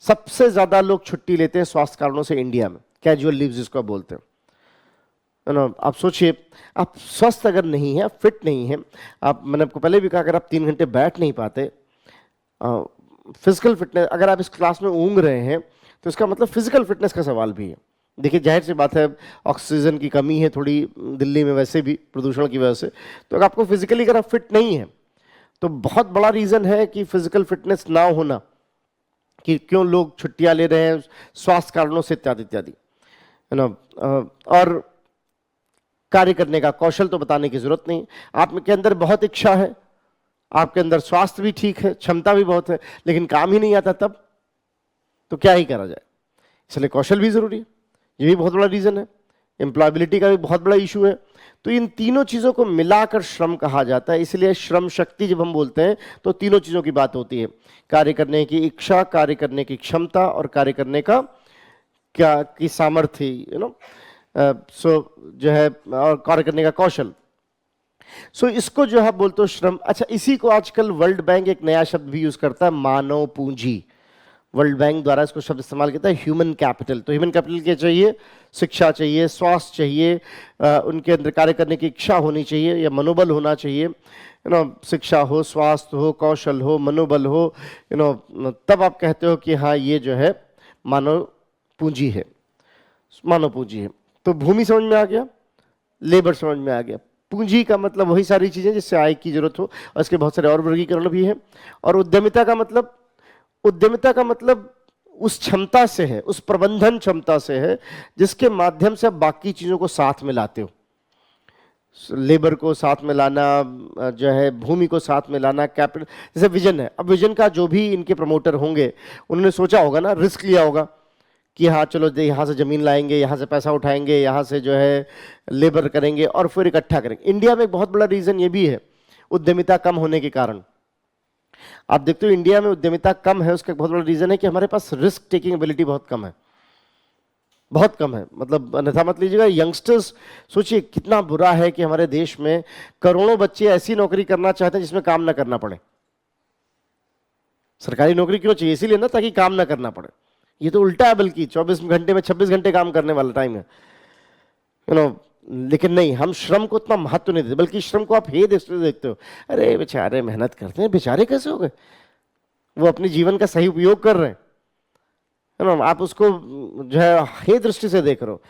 Speaker 1: सबसे ज्यादा लोग छुट्टी लेते हैं स्वास्थ्य कारणों से इंडिया में, कैजुअल लीव्स जिसको बोलते हैं। आप सोचिए, आप स्वस्थ अगर नहीं है, फिट नहीं है, आप, मैंने आपको पहले भी कहा, अगर आप 3 घंटे बैठ नहीं पाते, फिजिकल फिटनेस, अगर आप इस क्लास में ऊँग रहे हैं तो इसका मतलब फिजिकल फिटनेस का सवाल भी है। देखिए, जाहिर सी बात है ऑक्सीजन की कमी है थोड़ी दिल्ली में, वैसे भी प्रदूषण की वजह से, तो अगर आपको फिजिकली अगर आप फिट नहीं है तो बहुत बड़ा रीजन है कि फिजिकल फिटनेस ना होना, कि क्यों लोग छुट्टियां ले रहे हैं स्वास्थ्य कारणों से इत्यादि इत्यादि, है ना। और कार्य करने का कौशल तो बताने की जरूरत नहीं। आपके अंदर बहुत इच्छा है, आपके अंदर स्वास्थ्य भी ठीक है, क्षमता भी बहुत है, लेकिन काम ही नहीं आता, तब तो क्या ही करा जाए। इसलिए कौशल भी जरूरी है, ये भी बहुत बड़ा रीजन है। एम्प्लॉयबिलिटी का भी बहुत बड़ा इशू है। तो इन तीनों चीजों को मिलाकर श्रम कहा जाता है। इसलिए श्रम शक्ति जब हम बोलते हैं तो तीनों चीजों की बात होती है, कार्य करने की इच्छा, कार्य करने की क्षमता और कार्य करने का क्या की सामर्थ्य, सो जो है, और कार्य करने का कौशल। सो इसको जो है बोलते हो श्रम। अच्छा, इसी को आजकल वर्ल्ड बैंक एक नया शब्द भी यूज करता है, मानव पूंजी। वर्ल्ड बैंक द्वारा इसको शब्द इस्तेमाल करता है ह्यूमन कैपिटल। तो ह्यूमन कैपिटल क्या चाहिए? शिक्षा चाहिए, स्वास्थ्य चाहिए, उनके अंदर कार्य करने की इच्छा होनी चाहिए या मनोबल होना चाहिए, शिक्षा हो, स्वास्थ्य हो, कौशल हो, मनोबल हो, तब आप कहते हो कि हाँ ये जो है मानव पूंजी है, मानव पूंजी है। तो भूमि समझ में आ गया, लेबर समझ में आ गया। पूंजी का मतलब वही सारी चीजें जिससे आय की जरूरत हो, और इसके बहुत सारे और वर्गीकरण भी हैं। और उद्यमिता का मतलब, उद्यमिता का मतलब उस क्षमता से है, उस प्रबंधन क्षमता से है जिसके माध्यम से आप बाकी चीजों को साथ में लाते हो। लेबर को साथ में लाना, जो है भूमि को साथ में लाना, कैपिटल। जैसे विजन है, अब विजन का जो भी इनके प्रमोटर होंगे उन्होंने सोचा होगा ना, रिस्क लिया होगा कि हाँ चलो यहाँ से जमीन लाएंगे, यहाँ से पैसा उठाएंगे, यहाँ से जो है लेबर करेंगे और फिर इकट्ठा करेंगे। इंडिया में एक बहुत बड़ा रीजन ये भी है उद्यमिता कम होने के कारण। आप देखते हो इंडिया में उद्यमिता कम है, उसका एक बहुत बड़ा रीजन है कि हमारे पास रिस्क टेकिंग एबिलिटी बहुत कम है, बहुत कम है। मतलब अन्यथा मत लीजिएगा, यंगस्टर्स, सोचिए कितना बुरा है कि हमारे देश में करोड़ों बच्चे ऐसी नौकरी करना चाहते हैं जिसमें काम ना करना पड़े। सरकारी नौकरी क्यों चाहिए? इसीलिए ना, ताकि काम ना करना पड़े। ये तो उल्टा है, बल्कि 24 घंटे में 26 घंटे काम करने वाला टाइम है, लेकिन नहीं, हम श्रम को उतना महत्व नहीं देते, बल्कि श्रम को आप हे देखते हो, अरे बेचारे मेहनत करते हैं, बेचारे कैसे हो गए, वो अपने जीवन का सही उपयोग कर रहे हैं, है ना, आप उसको जो है हे दृष्टि से देख रहे हो।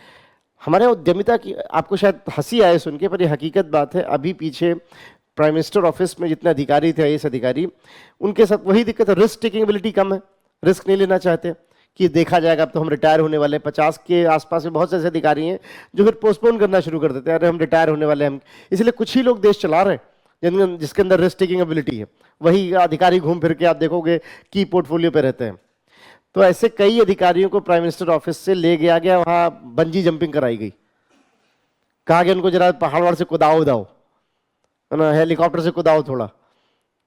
Speaker 1: हमारे उद्यमिता की, आपको शायद हंसी आए सुन के, पर ये हकीकत बात है। अभी पीछे प्राइम मिनिस्टर ऑफिस में जितने अधिकारी थे, आईएएस अधिकारी, उनके साथ वही दिक्कत है, रिस्क टेकिंग एबिलिटी कम है, रिस्क नहीं लेना चाहते कि देखा जाएगा, अब तो हम रिटायर होने वाले हैं। 50 के आसपास में बहुत से ऐसे अधिकारी हैं जो फिर पोस्टपोन करना शुरू कर देते हैं, अरे हम रिटायर होने वाले हैं हम। इसलिए कुछ ही लोग देश चला रहे हैं जिसके अंदर रिस्क टेकिंग एबिलिटी है, वही अधिकारी घूम फिर के आप देखोगे की पोर्टफोलियो पे रहते हैं। तो ऐसे कई अधिकारियों को प्राइम मिनिस्टर ऑफिस से ले गया गया, वहां बंजी जंपिंग कराई गई, कहा गया उनको जरा पहाड़ से कुदाओ उदाओ, है ना, हेलीकॉप्टर से कुदाओ, थोड़ा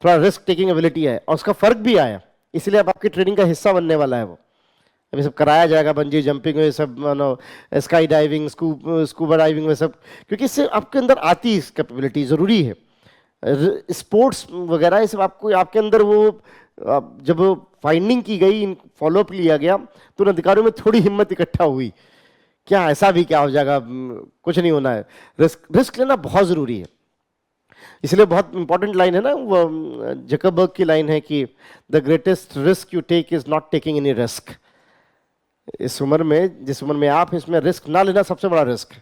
Speaker 1: थोड़ा रिस्क टेकिंग एबिलिटी है, और उसका फर्क भी आया। इसलिए अब आपकी ट्रेनिंग का हिस्सा बनने वाला है वो, अभी सब कराया जाएगा, बंजी जंपिंग में सब, स्काई डाइविंग, स्कूबा डाइविंग में सब, क्योंकि इससे आपके अंदर आती है कैपेबिलिटी, जरूरी है। स्पोर्ट्स वगैरह ये सब आपको, आपके अंदर वो जब फाइंडिंग की गई, फॉलोअप लिया गया, तो उन अधिकारियों में थोड़ी हिम्मत इकट्ठा हुई, क्या ऐसा भी क्या हो जाएगा, कुछ नहीं होना है, रिस्क लेना बहुत जरूरी है। इसलिए बहुत इंपॉर्टेंट लाइन है ना, वो जकरबर्ग की लाइन है कि the greatest risk you take is not taking any risk. इस उम्र में, जिस उम्र में आप, इसमें रिस्क ना लेना सबसे बड़ा रिस्क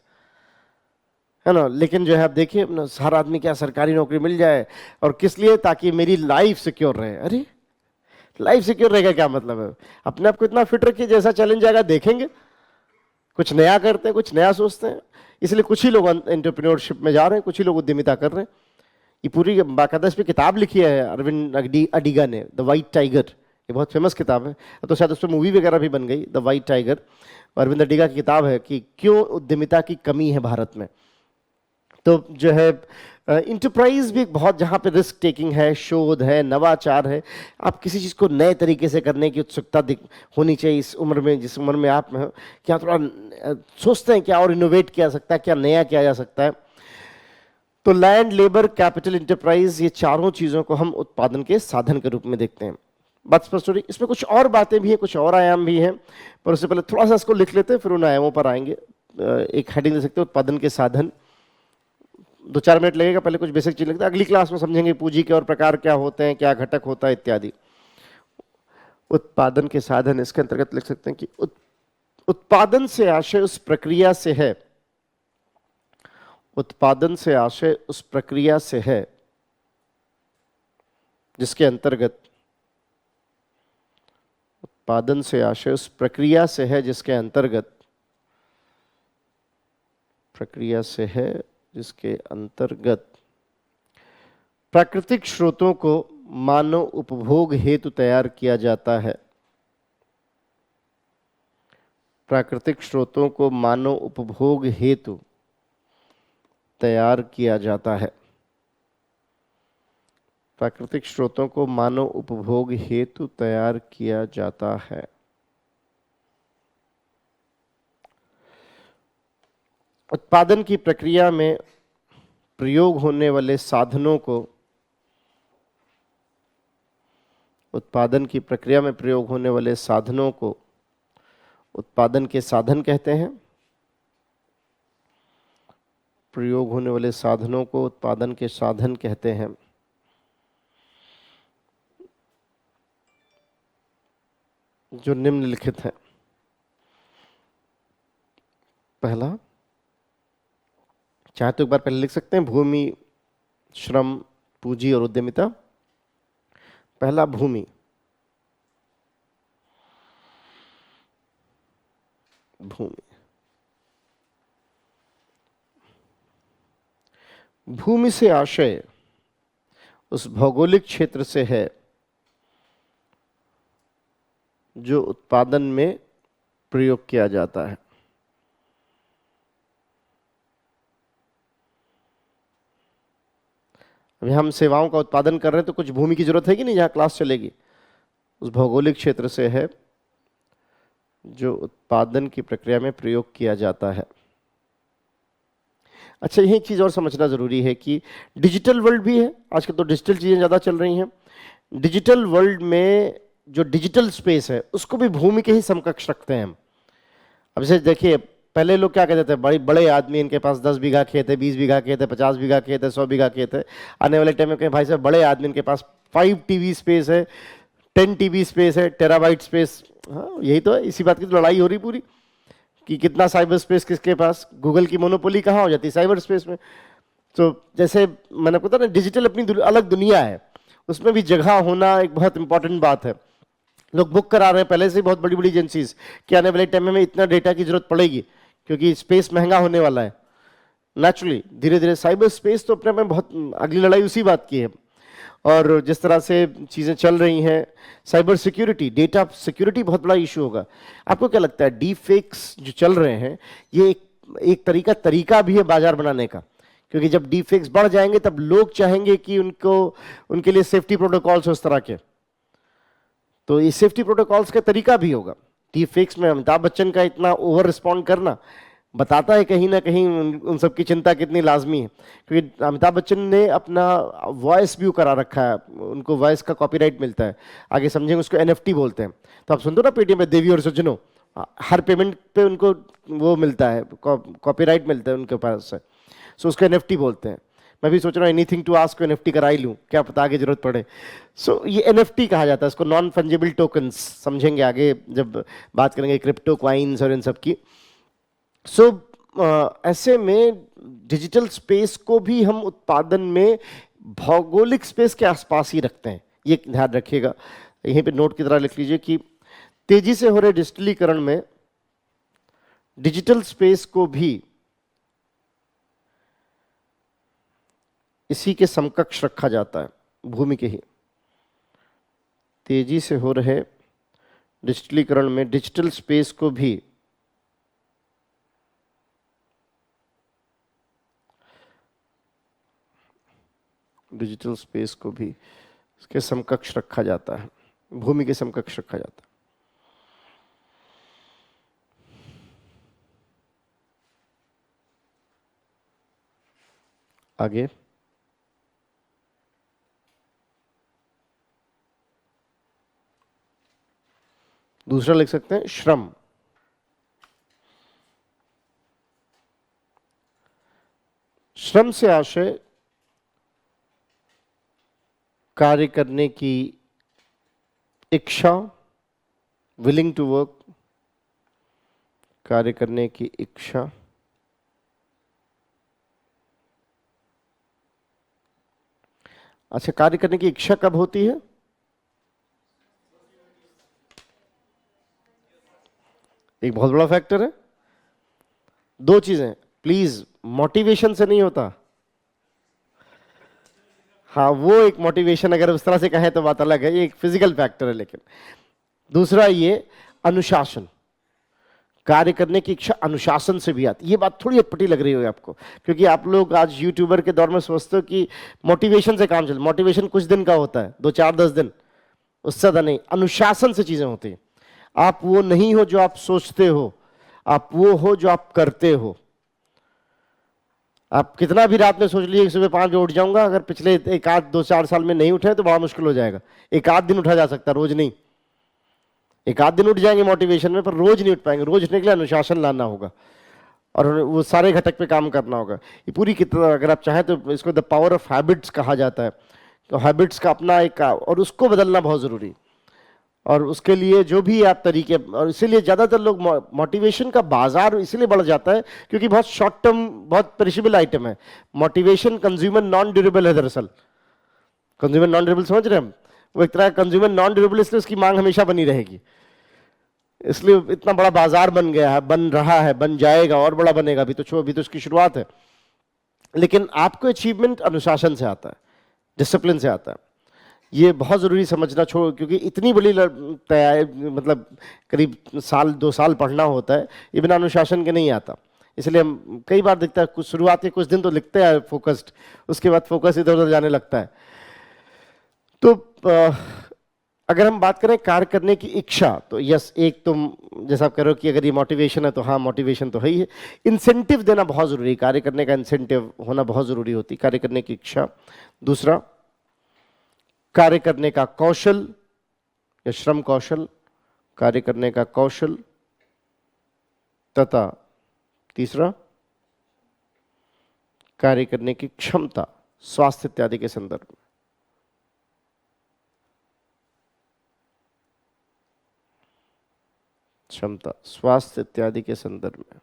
Speaker 1: है ना। लेकिन जो है आप देखिए, हर आदमी क्या सरकारी नौकरी मिल जाए, और किस लिए? ताकि मेरी लाइफ सिक्योर रहे। अरे लाइफ सिक्योर रहेगा क्या मतलब है? अपने आप को इतना फिट रखिए, जैसा चैलेंज आएगा देखेंगे, कुछ नया करते हैं, कुछ नया सोचते हैं। इसलिए कुछ ही लोग एंटरप्रेन्योरशिप में जा रहे हैं, कुछ ही लोग उद्यमिता कर रहे हैं। ये पूरी बाकायदा इस पर किताब लिखी है अरविंद अडिगा ने, द वाइट टाइगर, ये बहुत फेमस किताब है, तो शायद उस पर मूवी वगैरह भी बन गई, the white tiger. Arvind Adiga की किताब है कि क्यों उद्यमिता की कमी है भारत में। तो जो है इंटरप्राइज भी बहुत, जहाँ पे रिस्क टेकिंग है, शोध है, नवाचार है, आप किसी चीज़ को नए तरीके से करने की उत्सुकता होनी चाहिए इस उम्र में, जिस उम्र में आप हैं। क्या थोड़ा सोचते हैं क्या और इनोवेट किया जा सकता है, क्या नया किया जा सकता है। तो लैंड, लेबर, कैपिटल, इंटरप्राइज, ये चारों चीज़ों को हम उत्पादन के साधन के रूप में देखते हैं। बात स्पष्ट हो रही? इसमें कुछ और बातें भी हैं, कुछ और आयाम भी हैं, पर उससे पहले थोड़ा सा इसको लिख लेते हैं, फिर उन आयामों पर आएंगे। एक हेडिंग दे सकते हैं, उत्पादन के साधन। 2-4 मिनट लगेगा, पहले कुछ बेसिक चीज लगता है, अगली क्लास में समझेंगे पूंजी के और प्रकार क्या होते हैं, क्या घटक होता है इत्यादि। उत्पादन के साधन, इसके अंतर्गत लिख सकते हैं कि उत्पादन से आशय उस प्रक्रिया से है, उत्पादन से आशय उस प्रक्रिया से है जिसके अंतर्गत, उत्पादन से आशय उस प्रक्रिया से है जिसके अंतर्गत, प्रक्रिया से है जिसके अंतर्गत प्राकृतिक स्रोतों को मानव उपभोग हेतु तैयार किया जाता है। प्राकृतिक स्रोतों को मानव उपभोग हेतु तैयार किया जाता है। प्राकृतिक स्रोतों को मानव उपभोग हेतु तैयार किया जाता है। उत्पादन की प्रक्रिया में प्रयोग होने वाले साधनों को, उत्पादन की प्रक्रिया में प्रयोग होने वाले साधनों को उत्पादन के साधन कहते हैं। प्रयोग होने वाले साधनों को उत्पादन के साधन कहते हैं। जो निम्नलिखित हैं। पहला, चाहे तो एक बार पहले लिख सकते हैं, भूमि, श्रम, पूंजी और उद्यमिता। पहला, भूमि। भूमि भूमि से आशय उस भौगोलिक क्षेत्र से है जो उत्पादन में प्रयोग किया जाता है। अभी हम सेवाओं का उत्पादन कर रहे हैं तो कुछ भूमि की जरूरत है कि नहीं, जहां क्लास चलेगी। उस भौगोलिक क्षेत्र से है जो उत्पादन की प्रक्रिया में प्रयोग किया जाता है। अच्छा, यही एक चीज और समझना जरूरी है कि डिजिटल वर्ल्ड भी है। आजकल तो डिजिटल चीजें ज्यादा चल रही हैं। डिजिटल वर्ल्ड में जो डिजिटल स्पेस है उसको भी भूमि के ही समकक्ष रखते हैं हम। अब जैसे देखिए, पहले लोग क्या कहते थे, बड़े बड़े आदमी, इनके पास 10 बीघा खेत है, 20 बीघा खेत है, 50 बीघा खेत है, 100 बीघा खेत है। आने वाले टाइम में कहें भाई साहब बड़े आदमी, इनके पास 5 टीवी स्पेस है, 10 टीवी स्पेस है, टेराबाइट स्पेस। हाँ, यही तो है। इसी बात की तो लड़ाई हो रही पूरी कि कितना साइबर स्पेस किसके पास। गूगल की मोनोपोली कहाँ हो जाती है? साइबर स्पेस में। तो जैसे मैंने आपको बताया ना, डिजिटल अपनी अलग दुनिया है, उसमें भी जगह होना एक बहुत इंपॉर्टेंट बात है। लोग बुक करा रहे हैं पहले से ही बहुत बड़ी बड़ी एजेंसीज कि आने वाले टाइम में इतना डेटा की जरूरत पड़ेगी क्योंकि स्पेस महंगा होने वाला है। नेचुरली धीरे धीरे साइबर स्पेस तो अपने में बहुत अगली लड़ाई उसी बात की है। और जिस तरह से चीज़ें चल रही हैं, साइबर सिक्योरिटी, डेटा सिक्योरिटी बहुत बड़ा इशू होगा। आपको क्या लगता है, डीप फेक्स जो चल रहे हैं ये एक तरीका भी है बाजार बनाने का? क्योंकि जब डीप फेक्स बढ़ जाएंगे तब लोग चाहेंगे कि उनके लिए सेफ्टी प्रोटोकॉल्स उस तरह के, तो ये सेफ्टी प्रोटोकॉल्स का तरीका भी होगा। डीप फेक्स में अमिताभ बच्चन का इतना ओवर रिस्पॉन्ड करना बताता है कहीं ना कहीं उन सब की चिंता कितनी लाजमी है। क्योंकि अमिताभ बच्चन ने अपना वॉइस भी करा रखा है, उनको वॉइस का कॉपीराइट मिलता है। आगे समझेंगे, उसको एनएफटी बोलते हैं। तो आप सुनते हो ना पेटीएम में देवी और सज्जनों, हर पेमेंट पे उनको वो मिलता है, कॉपीराइट मिलता है उनके पास से। सो उसको एनएफटी बोलते हैं। मैं भी सोच रहा हूँ एनीथिंग टू आस्क को एनएफटी करा ही लूँ, क्या पता आगे जरूरत पड़े। सो ये एनएफटी कहा जाता है इसको, नॉन फंजेबल टोकन्स। समझेंगे आगे जब बात करेंगे क्रिप्टो क्वाइंस और इन सब की। सो ऐसे में डिजिटल स्पेस को भी हम उत्पादन में भौगोलिक स्पेस के आसपास ही रखते हैं, ये ध्यान रखिएगा। यहीं पे नोट की तरह लिख लीजिए कि तेजी से हो रहे डिजिटलीकरण में डिजिटल स्पेस को भी इसी के समकक्ष रखा जाता है, भूमि के ही। तेजी से हो रहे डिजिटलीकरण में डिजिटल स्पेस को भी इसके समकक्ष रखा जाता है, भूमि के समकक्ष रखा जाता है। आगे दूसरा लिख सकते हैं, श्रम। श्रम से आशय कार्य करने की इच्छा, विलिंग टू वर्क, कार्य करने की इच्छा। अच्छा, कार्य करने की इच्छा कब होती है? एक बहुत बड़ा फैक्टर है। दो चीजें, प्लीज, मोटिवेशन से नहीं होता। हाँ, वो एक मोटिवेशन अगर उस तरह से कहें तो बात अलग है, ये एक फिजिकल फैक्टर है। लेकिन दूसरा ये अनुशासन, कार्य करने की इच्छा अनुशासन से भी आती है। ये बात थोड़ी अटपटी लग रही होगी आपको, क्योंकि आप लोग आज यूट्यूबर के दौर में समझते हो कि मोटिवेशन से काम चल, मोटिवेशन कुछ दिन का होता है, 2 4 10 दिन, उससे ज़्यादा नहीं। अनुशासन से चीज़ें होती हैं। आप वो नहीं हो जो आप सोचते हो, आप वो हो जो आप करते हो। आप कितना भी रात में सोच लीजिए कि सुबह 5 बजे उठ जाऊंगा, अगर पिछले 1 8 2 4 साल में नहीं उठे तो बड़ा मुश्किल हो जाएगा। एक आध दिन उठा जा सकता है, रोज नहीं। एक आध दिन उठ जाएंगे मोटिवेशन में, पर रोज नहीं उठ पाएंगे। रोज उठने के लिए अनुशासन लाना होगा और वो सारे घटक पे काम करना होगा। ये पूरी कितना, अगर आप चाहें तो इसको द पावर ऑफ हैबिट्स कहा जाता है। तो हैबिट्स का अपना एक, और उसको बदलना बहुत ज़रूरी। और उसके लिए जो भी आप तरीके, और इसीलिए ज़्यादातर लोग मोटिवेशन का बाजार इसलिए बढ़ जाता है क्योंकि बहुत शॉर्ट टर्म, बहुत पेरिशेबल आइटम है। मोटिवेशन कंज्यूमर नॉन ड्यूरेबल है दरअसल। कंज्यूमर नॉन ड्यूरेबल समझ रहे हैं हम? वो एक तरह का कंज्यूमर नॉन ड्यूरेबल, इसलिए उसकी मांग हमेशा बनी रहेगी, इसलिए इतना बड़ा बाजार बन गया है, बन रहा है, बन जाएगा और बड़ा बनेगा। अभी तो उसकी शुरुआत है। लेकिन आपको अचीवमेंट अनुशासन से आता है, डिसिप्लिन से आता है। ये बहुत ज़रूरी समझना छोड़, क्योंकि इतनी बड़ी तैयारी, मतलब करीब 1 2 साल पढ़ना होता है, ये बिना अनुशासन के नहीं आता। इसलिए हम कई बार दिखता है, कुछ शुरुआत के कुछ दिन तो लिखते हैं फोकस्ड, उसके बाद फोकस इधर उधर जाने लगता है। तो अगर हम बात करें कार्य करने की इच्छा, तो यस, एक तुम जैसा आप कह रहे हो कि अगर ये मोटिवेशन है तो हाँ, मोटिवेशन तो है ही है। इंसेंटिव देना बहुत ज़रूरी है, कार्य करने का इंसेंटिव होना बहुत ज़रूरी होती है, कार्य करने की इच्छा। दूसरा, कार्य करने का कौशल या श्रम कौशल, कार्य करने का कौशल। तथा तीसरा, कार्य करने की क्षमता, स्वास्थ्य इत्यादि के संदर्भ में। क्षमता, स्वास्थ्य इत्यादि के संदर्भ में।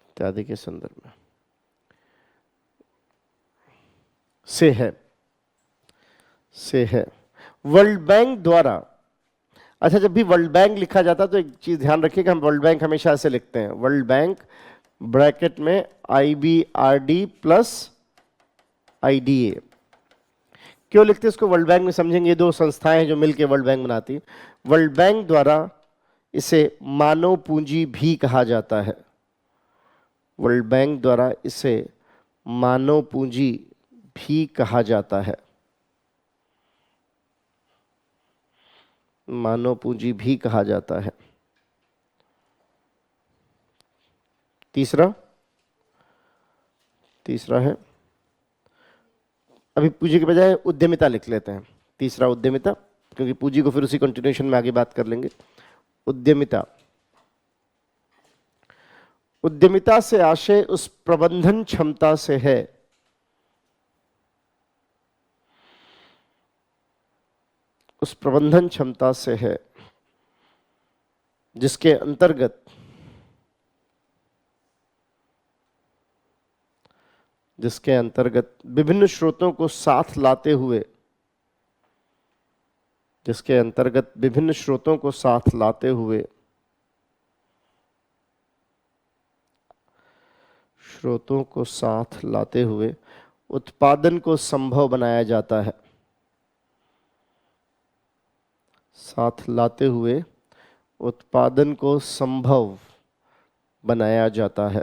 Speaker 1: इत्यादि के संदर्भ में से है वर्ल्ड बैंक द्वारा। अच्छा, जब भी वर्ल्ड बैंक लिखा जाता है तो एक चीज ध्यान रखिए कि हम वर्ल्ड बैंक हमेशा ऐसे लिखते हैं, वर्ल्ड बैंक ब्रैकेट में IBRD प्लस IDA। क्यों लिखते हैं इसको वर्ल्ड बैंक में, समझेंगे। ये 2 संस्थाएं हैं जो मिलकर वर्ल्ड बैंक बनाती हैं। वर्ल्ड बैंक द्वारा इसे मानव पूंजी भी कहा जाता है। वर्ल्ड बैंक द्वारा इसे मानव पूंजी भी कहा जाता है। मानव पूंजी भी कहा जाता है। तीसरा है, अभी पूंजी के बजाय उद्यमिता लिख लेते हैं। तीसरा उद्यमिता, क्योंकि पूंजी को फिर उसी कंटिन्यूएशन में आगे बात कर लेंगे। उद्यमिता, उद्यमिता से आशय उस प्रबंधन क्षमता से है उस प्रबंधन क्षमता से है जिसके अंतर्गत विभिन्न स्रोतों को साथ लाते हुए उत्पादन को संभव बनाया जाता है। साथ लाते हुए उत्पादन को संभव बनाया जाता है।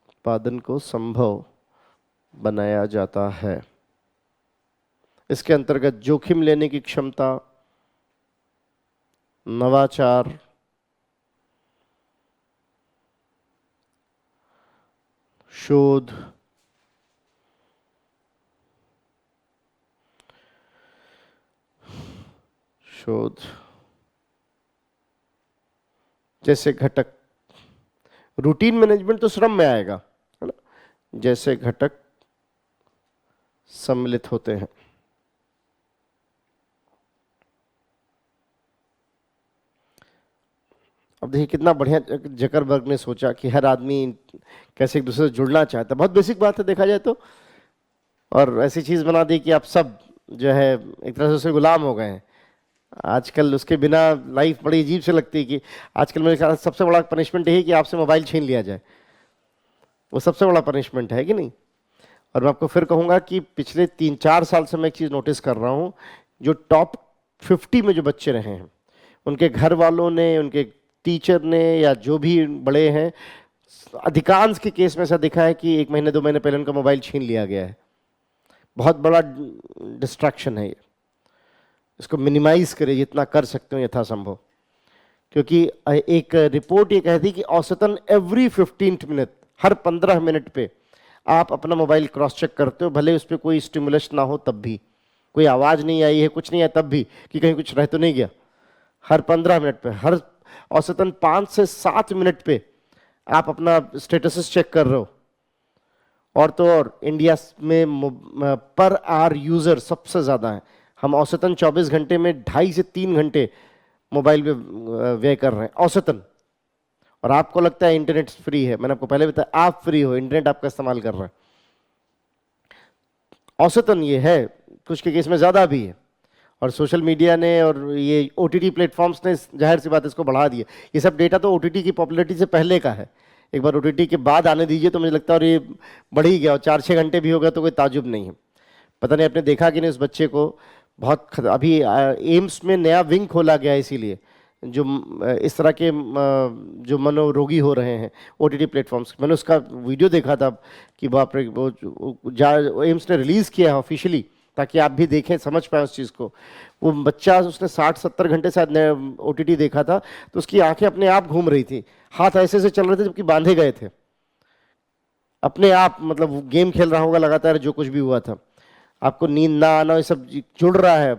Speaker 1: उत्पादन को संभव बनाया जाता है। इसके अंतर्गत जोखिम लेने की क्षमता, नवाचार, शोध, जैसे घटक, रूटीन मैनेजमेंट तो श्रम में आएगा, है ना, जैसे घटक सम्मिलित होते हैं। अब देखिए कितना बढ़िया जकरबर्ग ने सोचा कि हर आदमी कैसे एक दूसरे से जुड़ना चाहता है। बहुत बेसिक बात है देखा जाए तो, और ऐसी चीज बना दी कि आप सब जो है एक तरह से उसके गुलाम हो गए हैं। आजकल उसके बिना लाइफ बड़ी अजीब से लगती है कि आजकल मेरे ख्याल सबसे बड़ा पनिशमेंट यही कि आपसे मोबाइल छीन लिया जाए। वो सबसे बड़ा पनिशमेंट है कि नहीं। और मैं आपको फिर कहूँगा कि पिछले 3 4 साल से मैं एक चीज़ नोटिस कर रहा हूँ, जो टॉप 50 में जो बच्चे रहे हैं, उनके घर वालों ने, उनके टीचर ने या जो भी बड़े हैं, अधिकांश के केस में ऐसा दिखा है कि 1 महीने 2 महीने पहले उनका मोबाइल छीन लिया गया है। बहुत बड़ा डिस्ट्रैक्शन है ये। इसको मिनिमाइज करें जितना कर सकते हो यथासंभव, क्योंकि एक रिपोर्ट ये कहती कि औसतन एवरी 15 मिनट, हर 15 मिनट पे आप अपना मोबाइल क्रॉस चेक करते हो, भले उस पर कोई स्टिमुलस ना हो तब भी, कोई आवाज़ नहीं आई है, कुछ नहीं आया तब भी, कि कहीं कुछ रह तो नहीं गया। हर 15 मिनट पे, हर औसतन 5 से 7 मिनट पे आप अपना स्टेटस चेक कर रहे हो। और तो और इंडिया में पर आवर यूज़र सबसे ज़्यादा है। हम औसतन 24 घंटे में 2.5 से 3 घंटे मोबाइल पे व्यय कर रहे हैं औसतन। और आपको लगता है इंटरनेट फ्री है, मैंने आपको पहले बताया आप फ्री हो, इंटरनेट आपका इस्तेमाल कर रहे हैं। औसतन ये है, कुछ के केस में ज़्यादा भी है। और सोशल मीडिया ने और ये OTT प्लेटफॉर्म्स ने जाहिर सी बात इसको बढ़ा दिया। ये सब डेटा तो OTT की पॉपुलैरिटी से पहले का है, एक बार OTT के बाद आने दीजिए तो मुझे लगता है और ये बढ़ ही गया, और 4-6 घंटे भी हो गया तो कोई ताजुब नहीं है। पता नहीं आपने देखा कि नहीं, उस बच्चे को बहुत अभी एम्स में नया विंग खोला गया है, इसीलिए जो इस तरह के जो मनोरोगी हो रहे हैं OTT प्लेटफॉर्म्स। मैंने उसका वीडियो देखा था कि बाप रे, वो एम्स ने रिलीज़ किया है ऑफिशियली, ताकि आप भी देखें, समझ पाए उस चीज़ को। वो बच्चा, उसने 60-70 घंटे शायद OTT देखा था, तो उसकी आंखें अपने आप घूम रही थी, हाथ ऐसे से चल रहे थे जबकि बांधे गए थे अपने आप। मतलब गेम खेल रहा होगा लगातार, जो कुछ भी हुआ था। आपको नींद ना आना, ये सब जुड़ रहा है।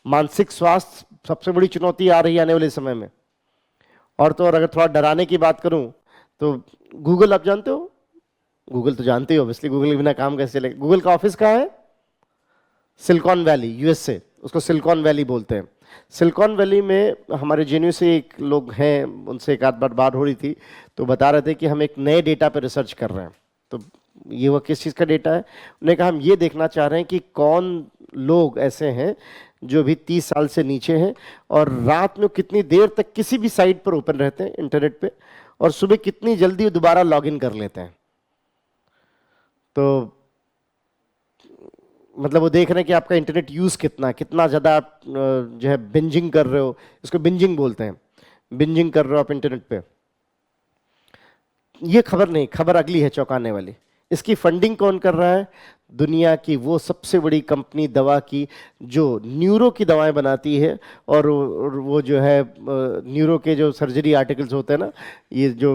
Speaker 1: मानसिक स्वास्थ्य सबसे बड़ी चुनौती आ रही है आने वाले समय में। और तो और अगर थोड़ा डराने की बात करूं तो गूगल, आप जानते हो गूगल? तो जानते हो ऑब्वियसली, गूगल के बिना काम कैसे चलेगा। गूगल का ऑफिस कहाँ है? सिलिकॉन वैली, USA, उसको सिलिकॉन वैली बोलते हैं। सिलिकॉन वैली में हमारे JNU से एक लोग हैं, उनसे एक आध बार बात हो रही थी, तो बता रहे थे कि हम एक नए डेटा पर रिसर्च कर रहे हैं। तो ये वो किस चीज़ का डेटा है? उन्होंने कहा हम ये देखना चाह रहे हैं कि कौन लोग ऐसे हैं जो भी 30 साल से नीचे हैं, और रात में कितनी देर तक किसी भी साइट पर ओपन रहते हैं इंटरनेट पे, और सुबह कितनी जल्दी दोबारा लॉगिन कर लेते हैं। तो मतलब वो देख रहे हैं कि आपका इंटरनेट यूज़ कितना ज़्यादा आप जो है बिंजिंग कर रहे हो, इसको बिंजिंग बोलते हैं, बिंजिंग कर रहे हो आप इंटरनेट पे। ये खबर नहीं, खबर अगली है चौंकाने वाली। इसकी फंडिंग कौन कर रहा है? दुनिया की वो सबसे बड़ी कंपनी दवा की जो न्यूरो की दवाएं बनाती है, और वो जो है न्यूरो के जो सर्जरी आर्टिकल्स होते हैं ना, ये जो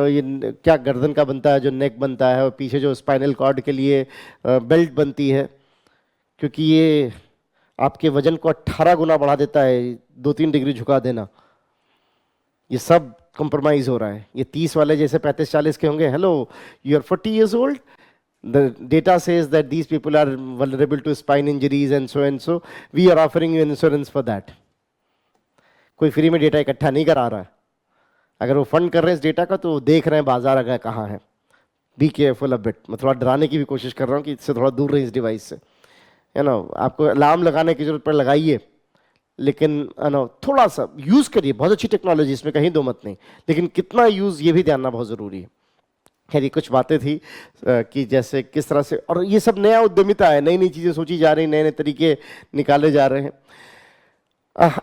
Speaker 1: ये क्या गर्दन का बनता है, जो नेक बनता है, और पीछे जो स्पाइनल कॉर्ड के लिए बेल्ट बनती है, क्योंकि ये आपके वजन को 18 गुना बढ़ा देता है, 2-3 डिग्री झुका देना। ये सब कॉम्प्रोमाइज हो रहा है। ये 30 वाले जैसे 35-40 के होंगे, hello you are 40 years old, the data says that these people are vulnerable to spine injuries and so we are offering you insurance for that। कोई फ्री में डेटा इकट्ठा नहीं करा रहा है। अगर वो फंड कर रहे हैं इस डेटा का, तो देख रहे हैं बाजार अगर कहाँ है। Be careful a bit. मैं थोड़ा डराने की भी कोशिश कर रहा हूँ कि इससे थोड़ा दूर रहे इस डिवाइस से, है ना। आपको अलार्म लगाने की जरूरत पर लगाइए, लेकिन ना थोड़ा सा यूज़ करिए। बहुत अच्छी टेक्नोलॉजी, इसमें कहीं दो मत नहीं, लेकिन कितना यूज़ ये भी जानना बहुत ज़रूरी है। खैर, ये कुछ बातें थी कि जैसे किस तरह से, और ये सब नया उद्यमिता है, नई नई चीज़ें सोची जा रही, नए नए तरीके निकाले जा रहे हैं।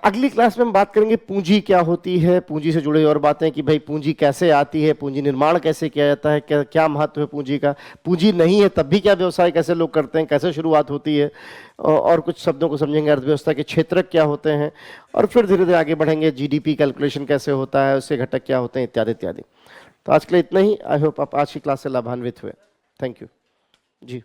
Speaker 1: अगली क्लास में हम बात करेंगे पूंजी क्या होती है, पूंजी से जुड़ी और बातें कि भाई पूंजी कैसे आती है, पूंजी निर्माण कैसे किया जाता है, क्या महत्व है पूंजी का, पूंजी नहीं है तब भी क्या व्यवसाय कैसे लोग करते हैं, कैसे शुरुआत होती है, और कुछ शब्दों को समझेंगे, अर्थव्यवस्था के क्षेत्र क्या होते हैं, और फिर धीरे धीरे आगे बढ़ेंगे GDP कैलकुलेशन कैसे होता है, उसके घटक क्या होते हैं, इत्यादि इत्यादि। तो आज के लिए इतना ही। आई होप आप आज की क्लास से लाभान्वित हुए। Thank you ji.